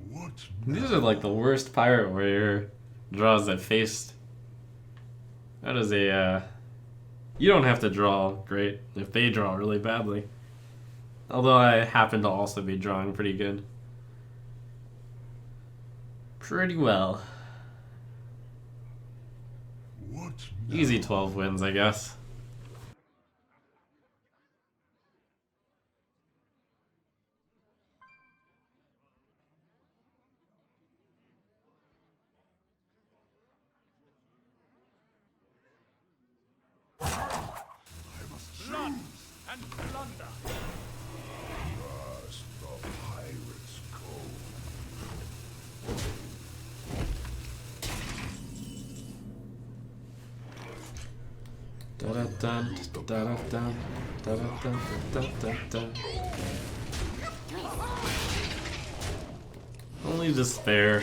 What These are like the worst Pirate Warrior draws I've faced. That is a, you don't have to draw great if they draw really badly. Although I happen to also be drawing pretty good. Pretty well. What Easy 12 wins, I guess. and plunder. Past the pirate's code. Da da dun, da da dun, da da dun, da da dun. Only despair.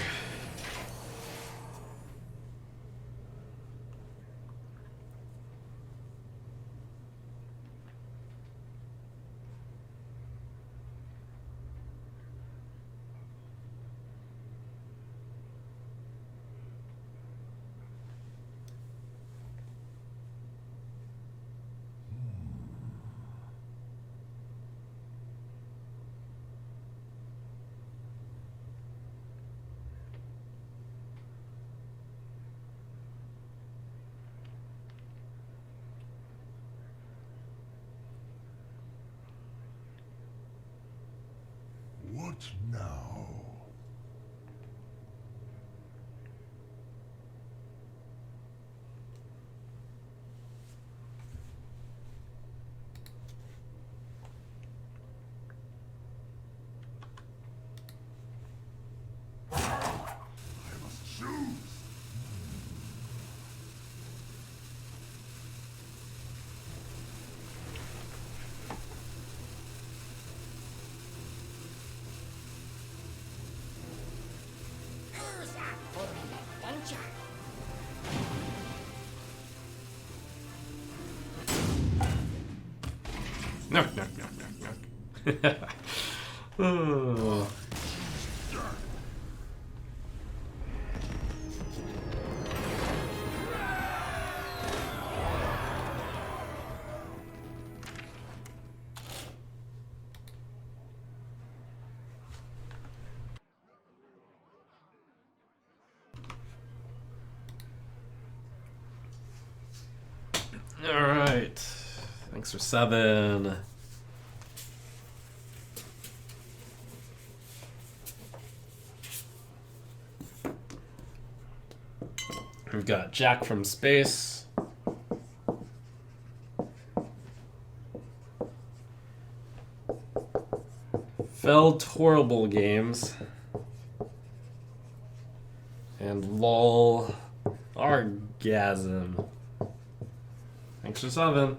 What now? I must choose. Who's up for an adventure? No, no, no, no, no. Oh. All right. Thanks for 7. We've got Jack from Space. Felt Horrible Games. And LOL Orgasm. Thanks for 7.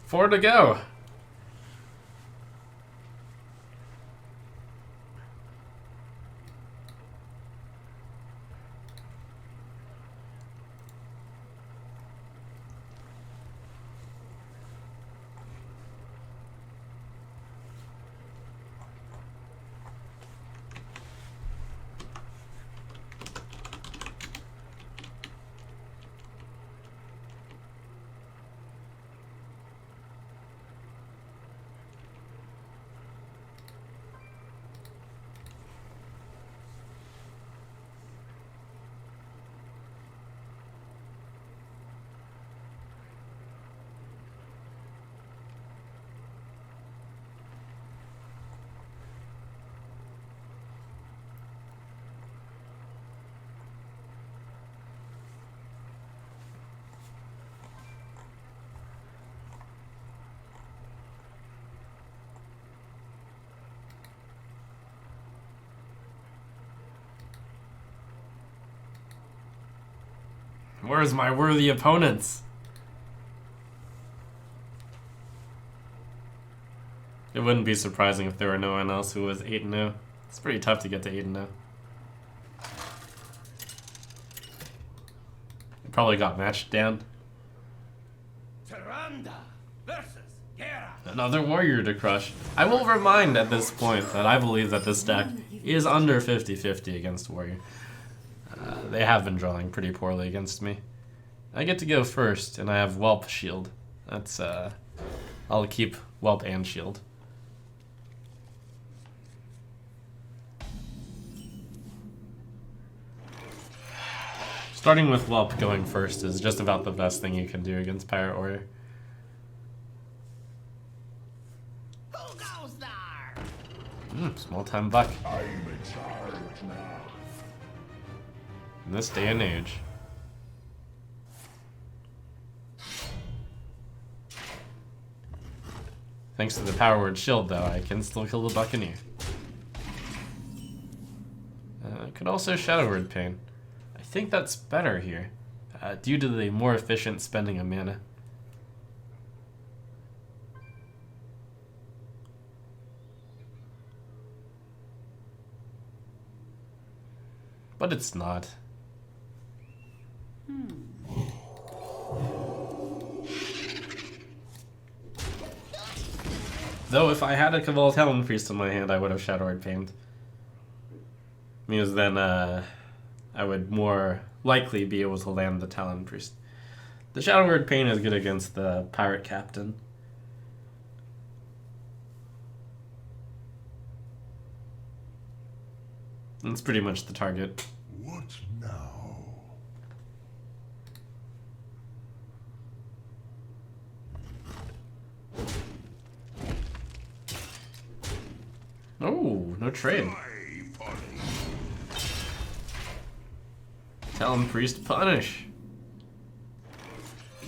Four to go. Where's my worthy opponents? It wouldn't be surprising if there were no one else who was 8-0. It's pretty tough to get to 8-0. Probably got matched down. Tyrande versus Gera. Another warrior to crush. I will remind at this point that I believe that this deck is under 50-50 against warrior. They have been drawing pretty poorly against me. I get to go first, and I have Whelp Shield. That's, I'll keep Whelp and Shield. Starting with Whelp going first is just about the best thing you can do against Pirate Warrior. Who goes there? Small time buck. I'm in charge now. In this day and age. Thanks to the Power Word Shield, though, I can still kill the Buccaneer. I could also Shadow Word Pain. I think that's better here, due to the more efficient spending of mana. But it's not. Though if I had a Cabal Talon Priest in my hand, I would have Shadow Word Pained. Because then I would more likely be able to land the Talon Priest. The Shadow Word Pain is good against the Pirate Captain. That's pretty much the target. What now? Oh, no trade. Talon Priest punish.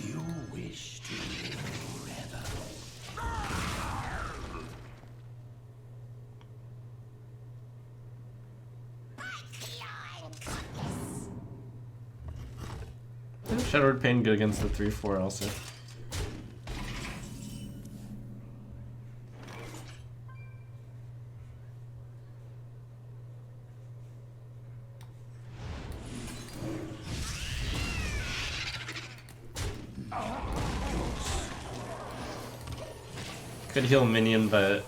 You wish to live forever. Shadow Word Pain good against the 3/4 also. Could heal minion, but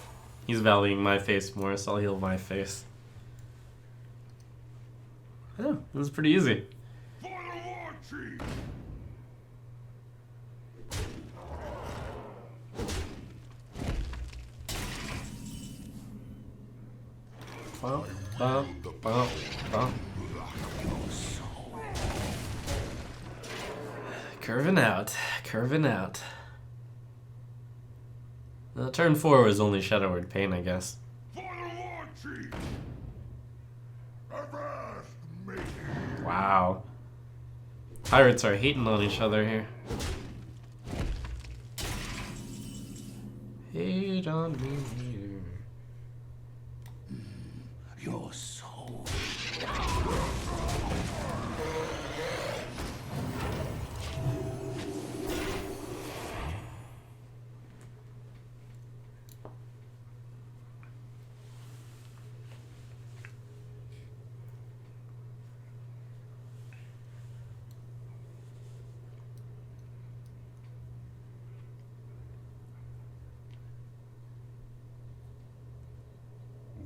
he's valuing my face more, so I'll heal my face. Oh, this is pretty easy. For the war chief! Bump, bump, bump, bump. Curving out, curving out. Turn 4 was only Shadow Word Pain, I guess. For the war chief! Avast me! Wow. Pirates are hating on each other here. Hate on me here. Your soul.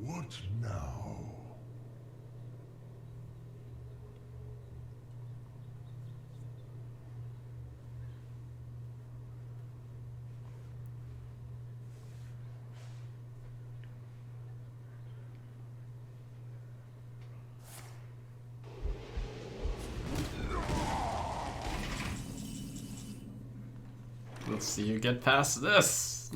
What now? Let's see you get past this.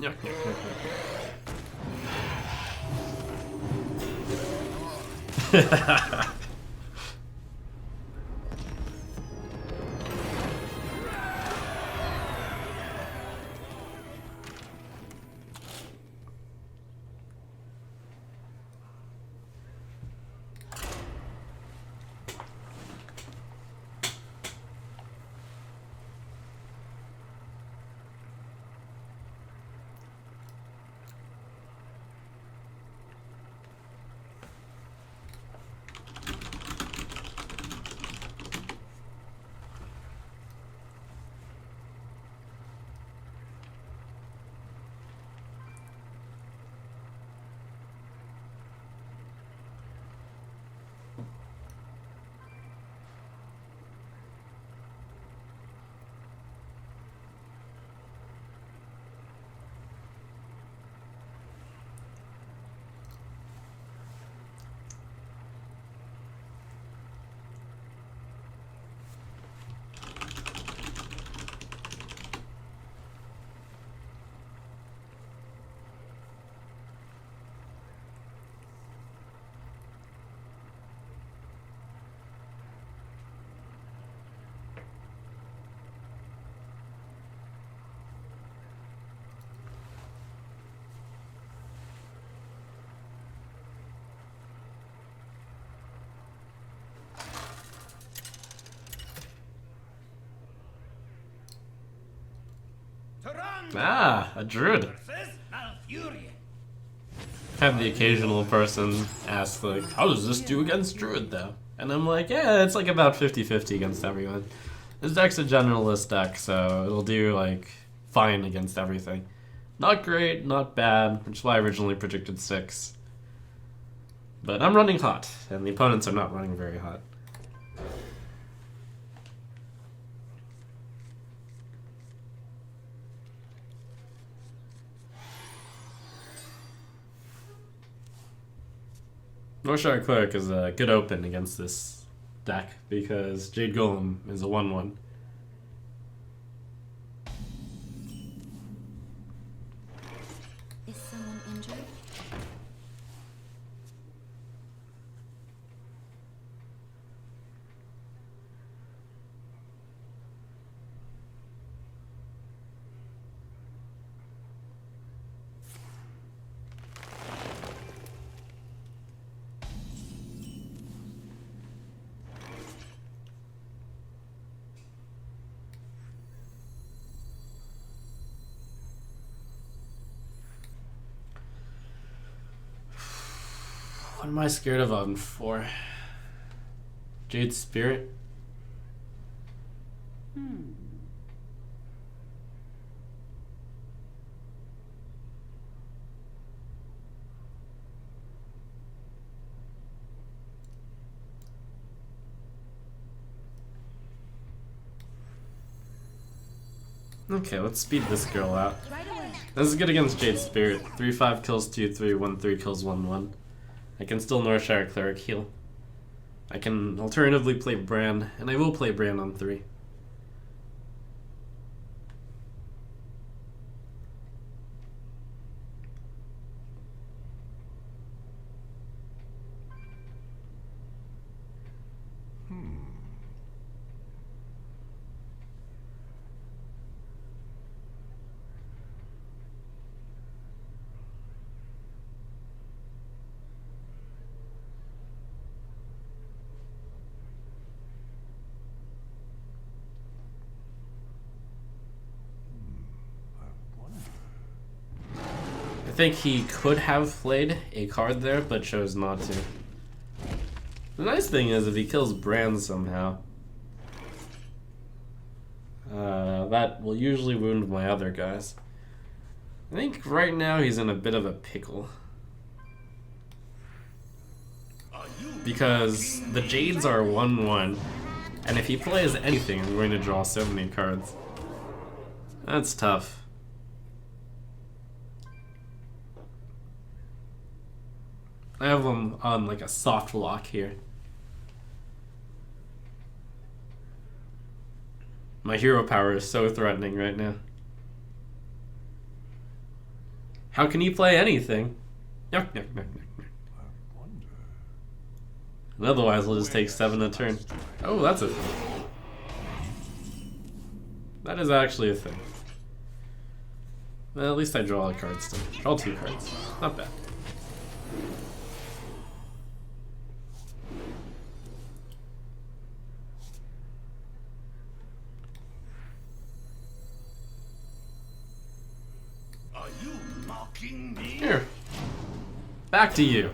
Ah, a druid. Have the occasional person ask, like, how does this do against druid, though? And I'm like, yeah, it's like about 50-50 against everyone. This deck's a generalist deck, so it'll do, like, fine against everything. Not great, not bad, which is why I originally predicted 6. But I'm running hot, and the opponents are not running very hot. Northshire Cleric is a good open against this deck because Jade Golem is a 1/1. Is someone injured? What am I scared of on 4? Jade Spirit? Okay, let's speed this girl out. Right away. This is good against Jade Spirit. 3/5 kills 2/3, 1/3 kills 1/1. I can still Northshire Cleric heal. I can alternatively play Bran, and I will play Bran on 3. I think he could have played a card there, but chose not to. The nice thing is, if he kills Bran somehow, that will usually wound my other guys. I think right now he's in a bit of a pickle. Because the Jades are 1/1, and if he plays anything, I'm going to draw so many cards. That's tough. I have him on like a soft lock here. My hero power is so threatening right now. How can he play anything? Yuck, yuck, yuck, yuck, yuck. And otherwise, we'll just take 7 a turn. Oh, that's a thing. That is actually a thing. Well, at least I draw a card still. Draw 2 cards. Not bad. Here. Back to you.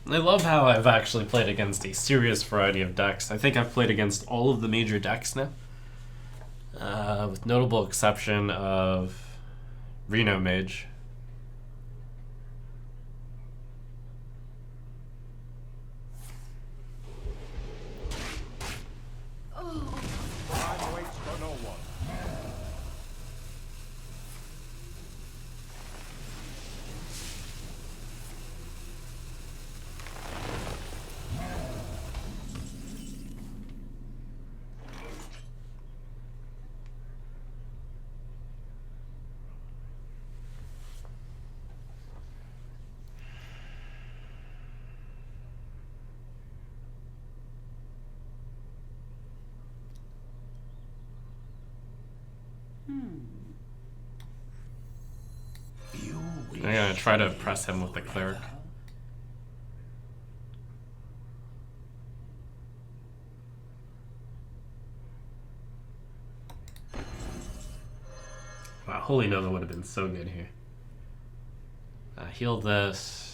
I love how I've actually played against a serious variety of decks. I think I've played against all of the major decks now. With notable exception of Reno Mage. Time waits for no one. You wish I'm gonna try to press him with the cleric. Wow, Holy Nova would have been so good here. Heal this.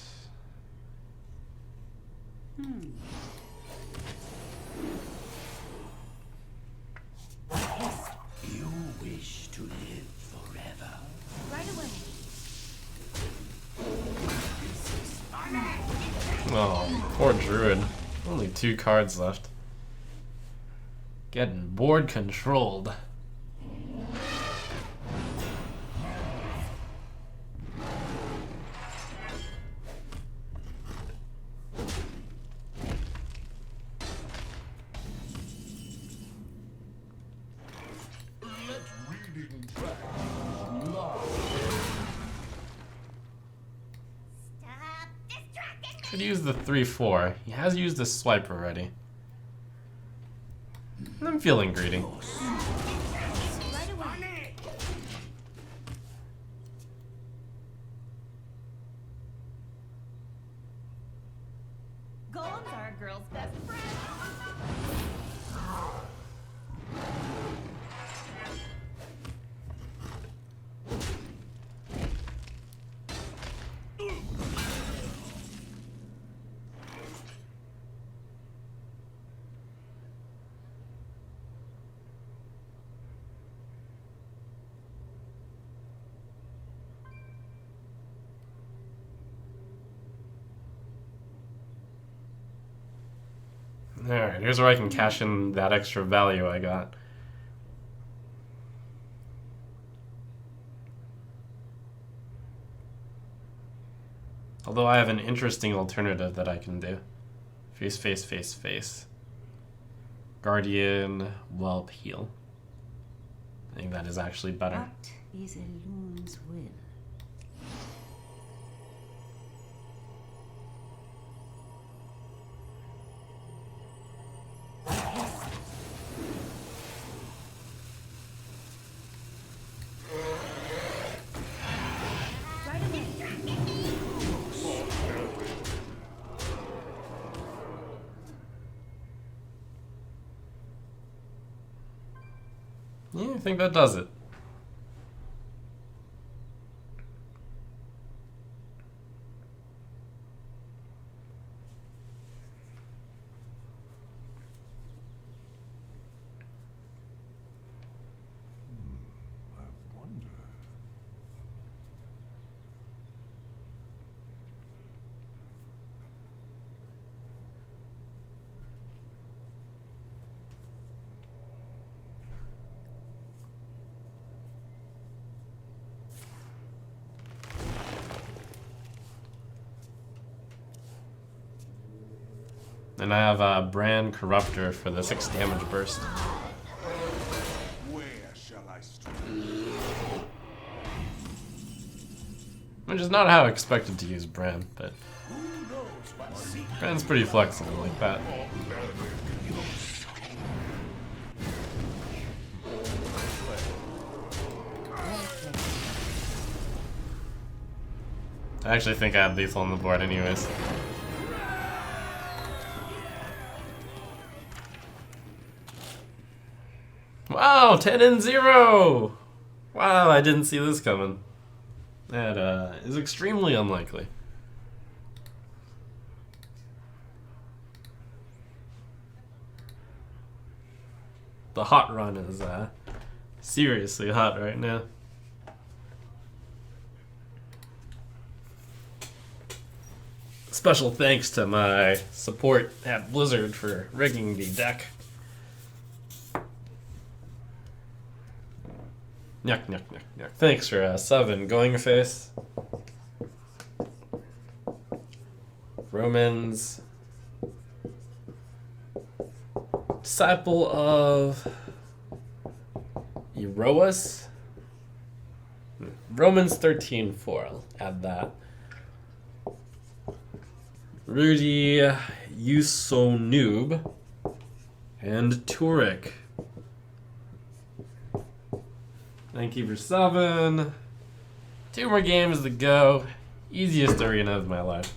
you wish to live forever. Right away. Oh, poor Druid. Only 2 cards left. Getting board controlled. Let reading track live. Stop distracting me! Could use the 3/4. He has used the swipe already. I'm feeling greedy. Right away. Golems are a girl's best friend. Alright, here's where I can cash in that extra value I got. Although I have an interesting alternative that I can do. Face, face, face, face. Guardian, Whelp, Heal. I think that is actually better. What is a loon's will? Right away. Yeah, I think that does it. I wonder. And I have a Brand Corruptor for the 6 damage burst. Where shall I strike? Which is not how I expected to use Brand, but Who knows what secret Brand's pretty flexible like that. I actually think I had lethal on the board anyways. Wow, 10 and 0! Wow, I didn't see this coming. That is extremely unlikely. The hot run is seriously hot right now. Special thanks to my support at Blizzard for rigging the deck. Yuck, yuck, yuck, yuck. Thanks for 7 going face. Romans. Disciple of Eroas. Romans 13:4. I'll add that. Rudy Usonoob and Turek. Thank you for 7. 2 more games to go. Easiest arena of my life.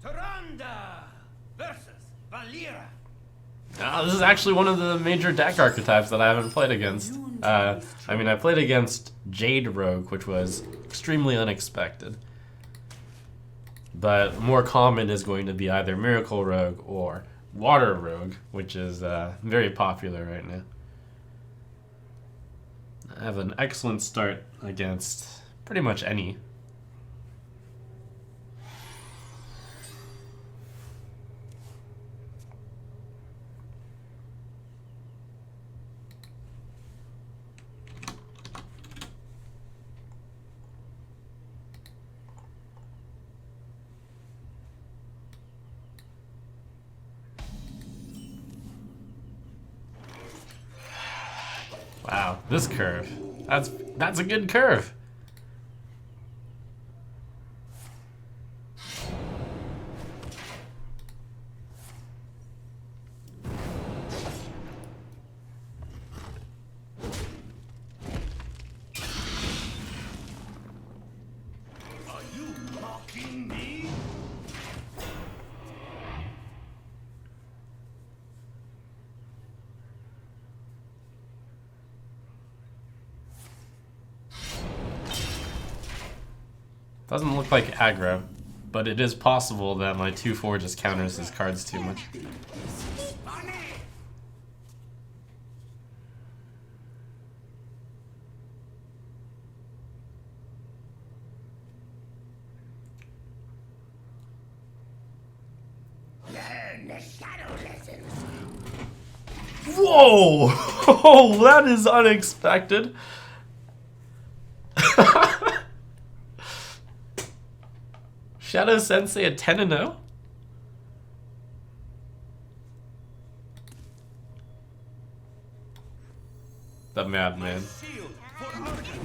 Taranda versus Valera. This is actually one of the major deck archetypes that I haven't played against. I mean, I played against Jade Rogue, which was extremely unexpected. But more common is going to be either Miracle Rogue or Water Rogue, which is very popular right now. I have an excellent start against pretty much any. Wow, this curve. That's a good curve. Are you mocking me? Doesn't look like aggro, but it is possible that my 2/4 just counters his cards too much. Learn the shadow lessons. Whoa! Oh, that is unexpected. Shadow Sensei at 10-0? The madman. Shield for Arden.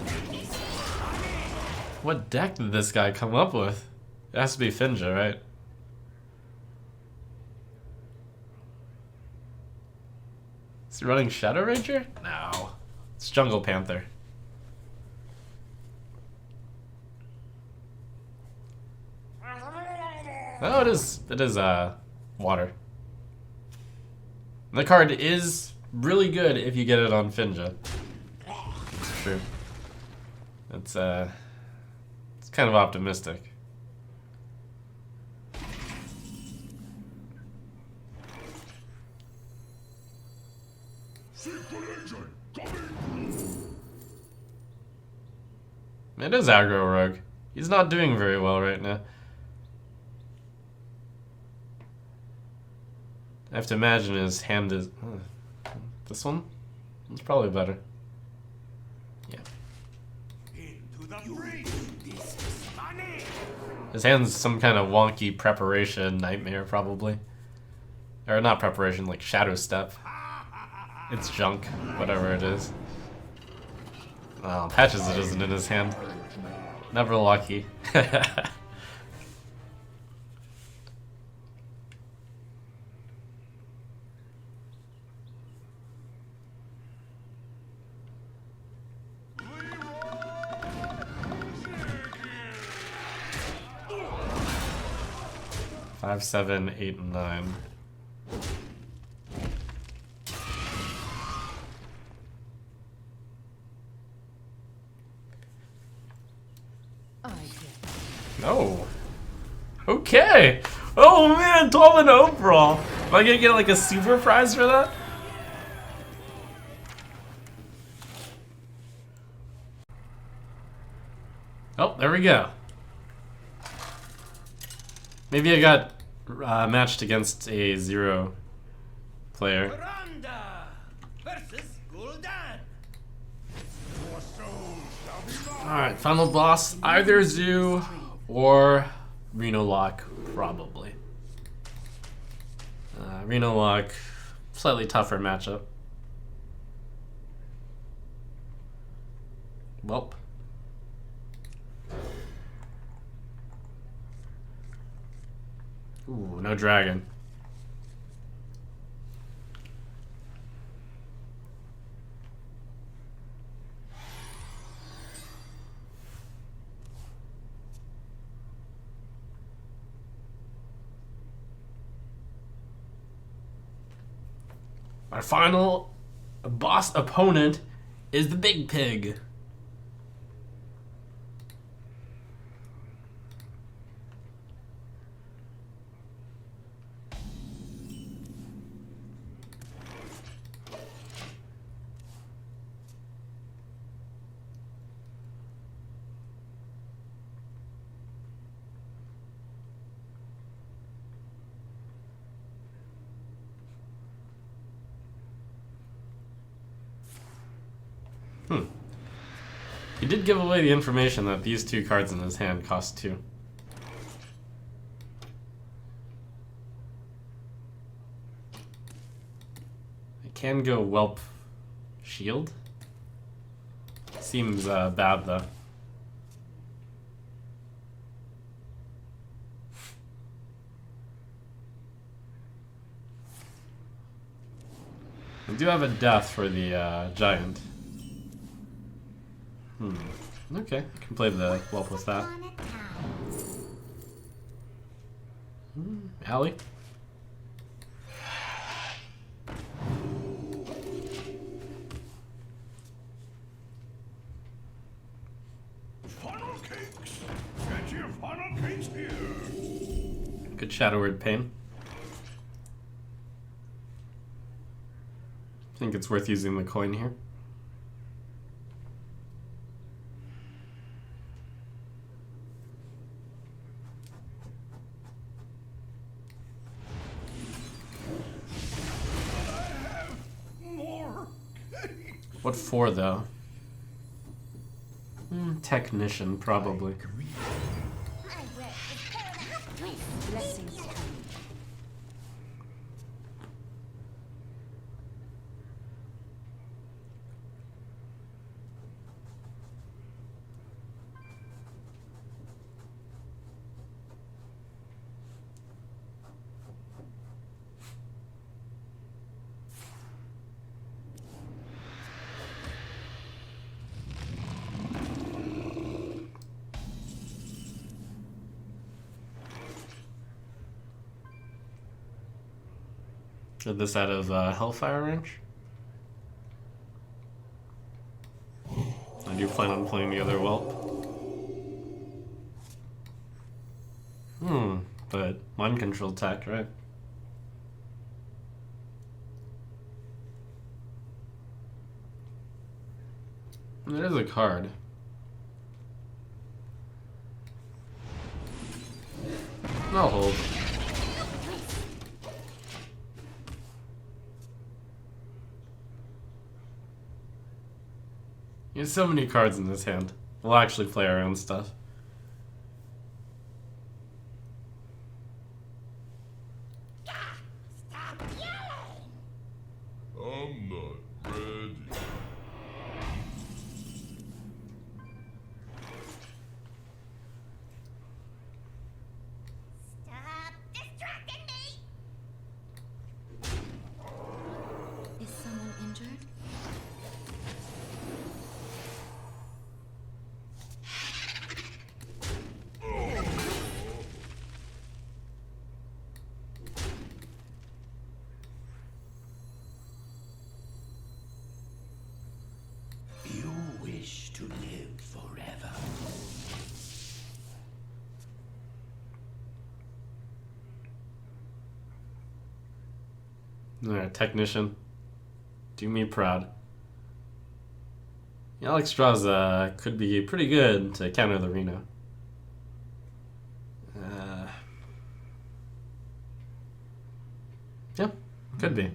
What deck did this guy come up with? It has to be Finja, right? Is he running Shadow Ranger? No. It's Jungle Panther. Oh, it is water. The card is really good if you get it on Finja. It's true. It's kind of optimistic. Secret agent coming. It is aggro rogue. He's not doing very well right now. I have to imagine his hand is... this one? It's probably better. Yeah. Into the breach. This is money. His hand's some kind of wonky preparation nightmare, probably. Or not preparation, like Shadow Step. It's junk, whatever it is. Oh, Patches it isn't in his hand. Never lucky. Five, 7, 8, and 9. No. Okay. Oh man, 12-0 Brawl. Am I gonna get like a super prize for that? Oh, there we go. Maybe I got matched against a 0 player. Miranda versus Gul'dan. Your soul shall be mine. Alright, final boss. Either Zoo or Reno Lock, probably. Reno Lock, slightly tougher matchup. Welp. Ooh, no dragon. Our final boss opponent is the Big Pig. He did give away the information that these 2 cards in his hand cost 2. I can go Whelp Shield. Seems bad though. I do have a death for the giant. Okay, I can play the Whelp with that. Allie? Funnel cakes. Get your funnel cakes here. Good Shadow Word Pain. I think it's worth using the coin here. What for, though? Technician, probably. My work is paramount. Blessings coming. Did this out of Hellfire Range? I do plan on playing the other Whelp. But mind control tech, right? There's a card. I'll hold. He has so many cards in this hand. We'll actually play our own stuff. Stop yelling! I'm not ready. Stop distracting me! Is someone injured? You wish to live forever. Alright, Technician. Do me proud. Alex Straws could be pretty good to counter the Reno. Yeah, could be.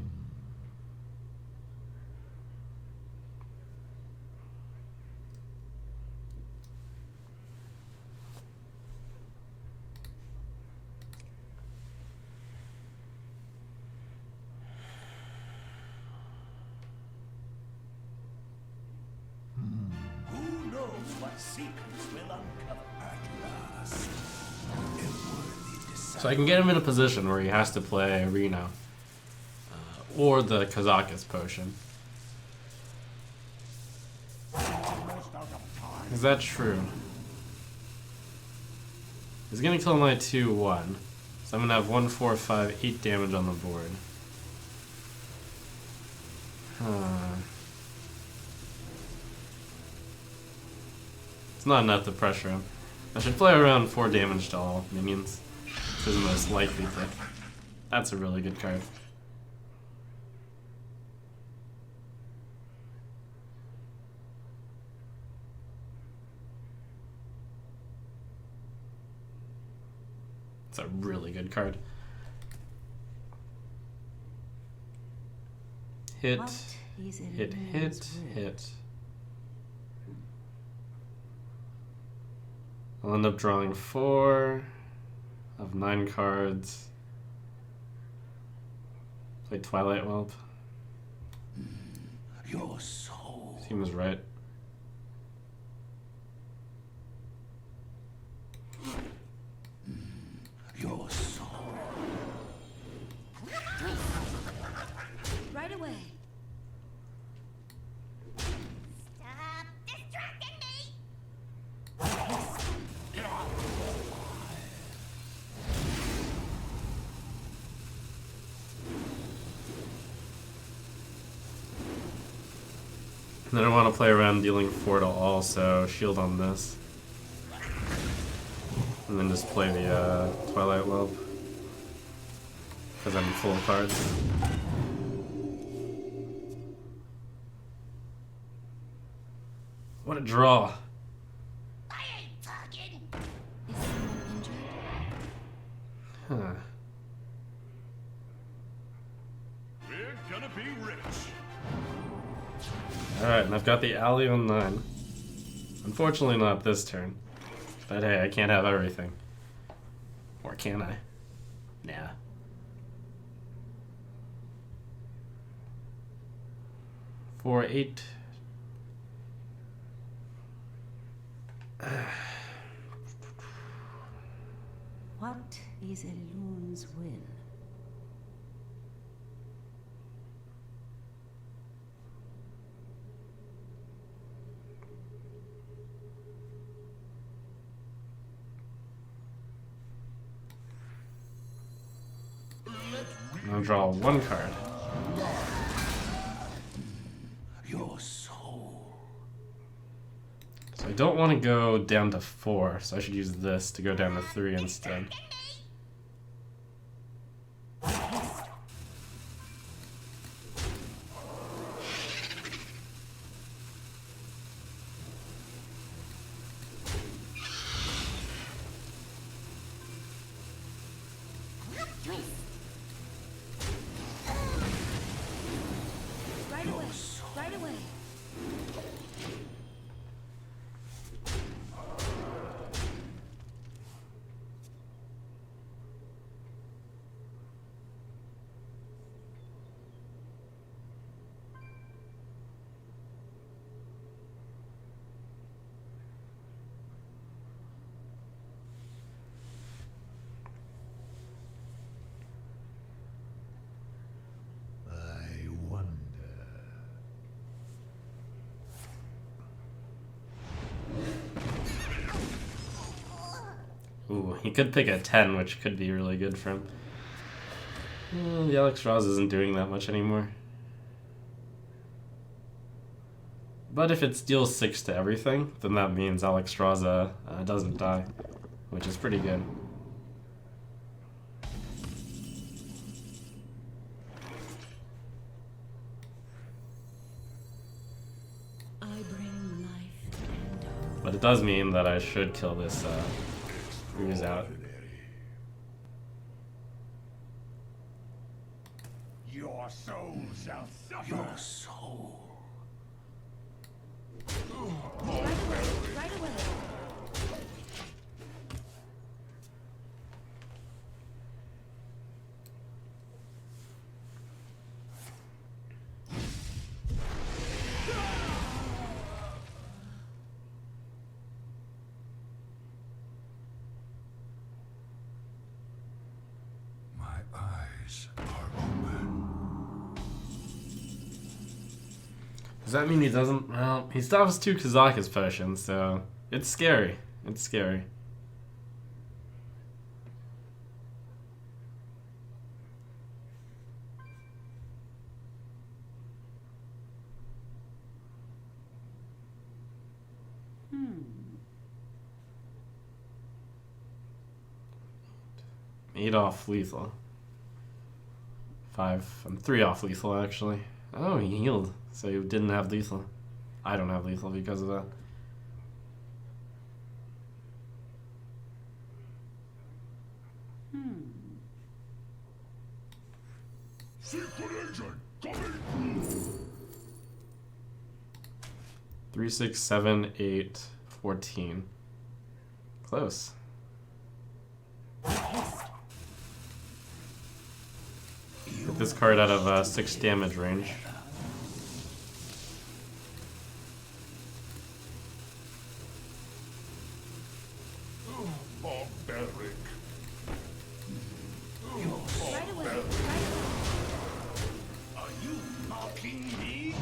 Who knows what secrets will uncover at last? So I can get him in a position where he has to play Arena. Or the Kazakus potion. Is that true? He's gonna kill my 2-1. So I'm gonna have 1, 4, 5, 8 damage on the board. It's not enough to pressure him. I should play around 4 damage to all minions. This is the most likely pick. That's a really good card. It's a really good card. Hit, hit, hit, hit. I'll end up drawing 4 of 9 cards. Play Twilight Whelp. Your soul. Seems right. Your soul. Right away. Stop distracting me! And then I want to play around dealing 4 to all, so shield on this. And then just play the Twilight Whelp. Because I'm full of cards. What a draw. I ain't talking! Is someone injured? Huh. We're gonna be rich. Alright, and I've got the alley on 9. Unfortunately not this turn. But hey, I can't have everything. Or can I? Nah. Four, 8. What is a loon's will? I'll draw 1 card. Your soul. So I don't want to go down to 4, so I should use this to go down to 3 instead. Right away. Right away. I wonder. Ooh, he could pick a 10, which could be really good for him. The Alex Ross isn't doing that much anymore. But if it deals 6 to everything, then that means Alex Straza doesn't die, which is pretty good. I bring life and hope. But it does mean that I should kill this Ruse out. Your soul shall suffer. Your soul. Right away. Right away. My eyes are open. Does that mean he doesn't? Well, he stops 2 Kazakus potions, so it's scary. It's scary. Eight off lethal. 5. I'm 3 off lethal actually. Oh, he healed, so he didn't have lethal. I don't have lethal because of that. Secret agent coming. 3, 6, 7, 8, 14. Close. Get this card out of 6 damage range. Barbaric. Right away. Right away. Are you mocking me?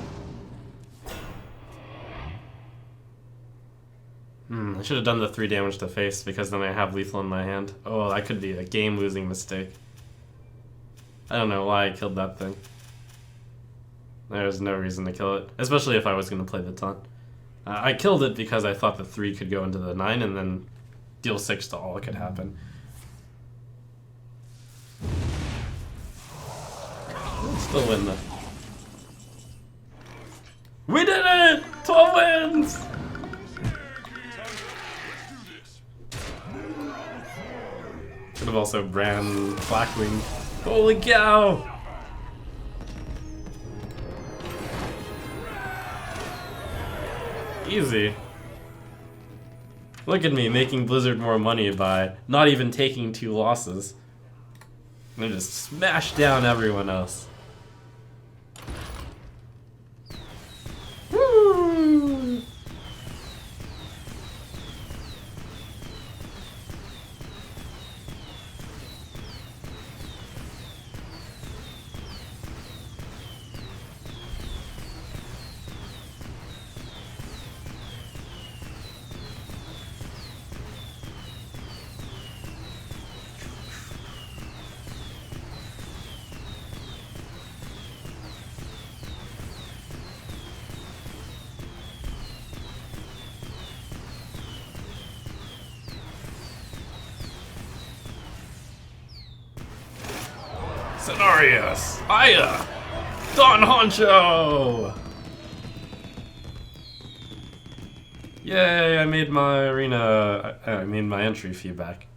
I should have done the 3 damage to face because then I have lethal in my hand. Oh, that could be a game-losing mistake. I don't know why I killed that thing. There's no reason to kill it, especially if I was going to play the taunt. I killed it because I thought the 3 could go into the 9 and then deal 6 to all that could happen. We'll still win though. We did it! 12 wins! Could have also ran Blackwing. Holy cow! Easy. Look at me making Blizzard more money by not even taking 2 losses. I'm gonna just smash down everyone else. Woo! Cenarius! Aya! Don Honcho! Yay, I made my arena, I made my entry fee back.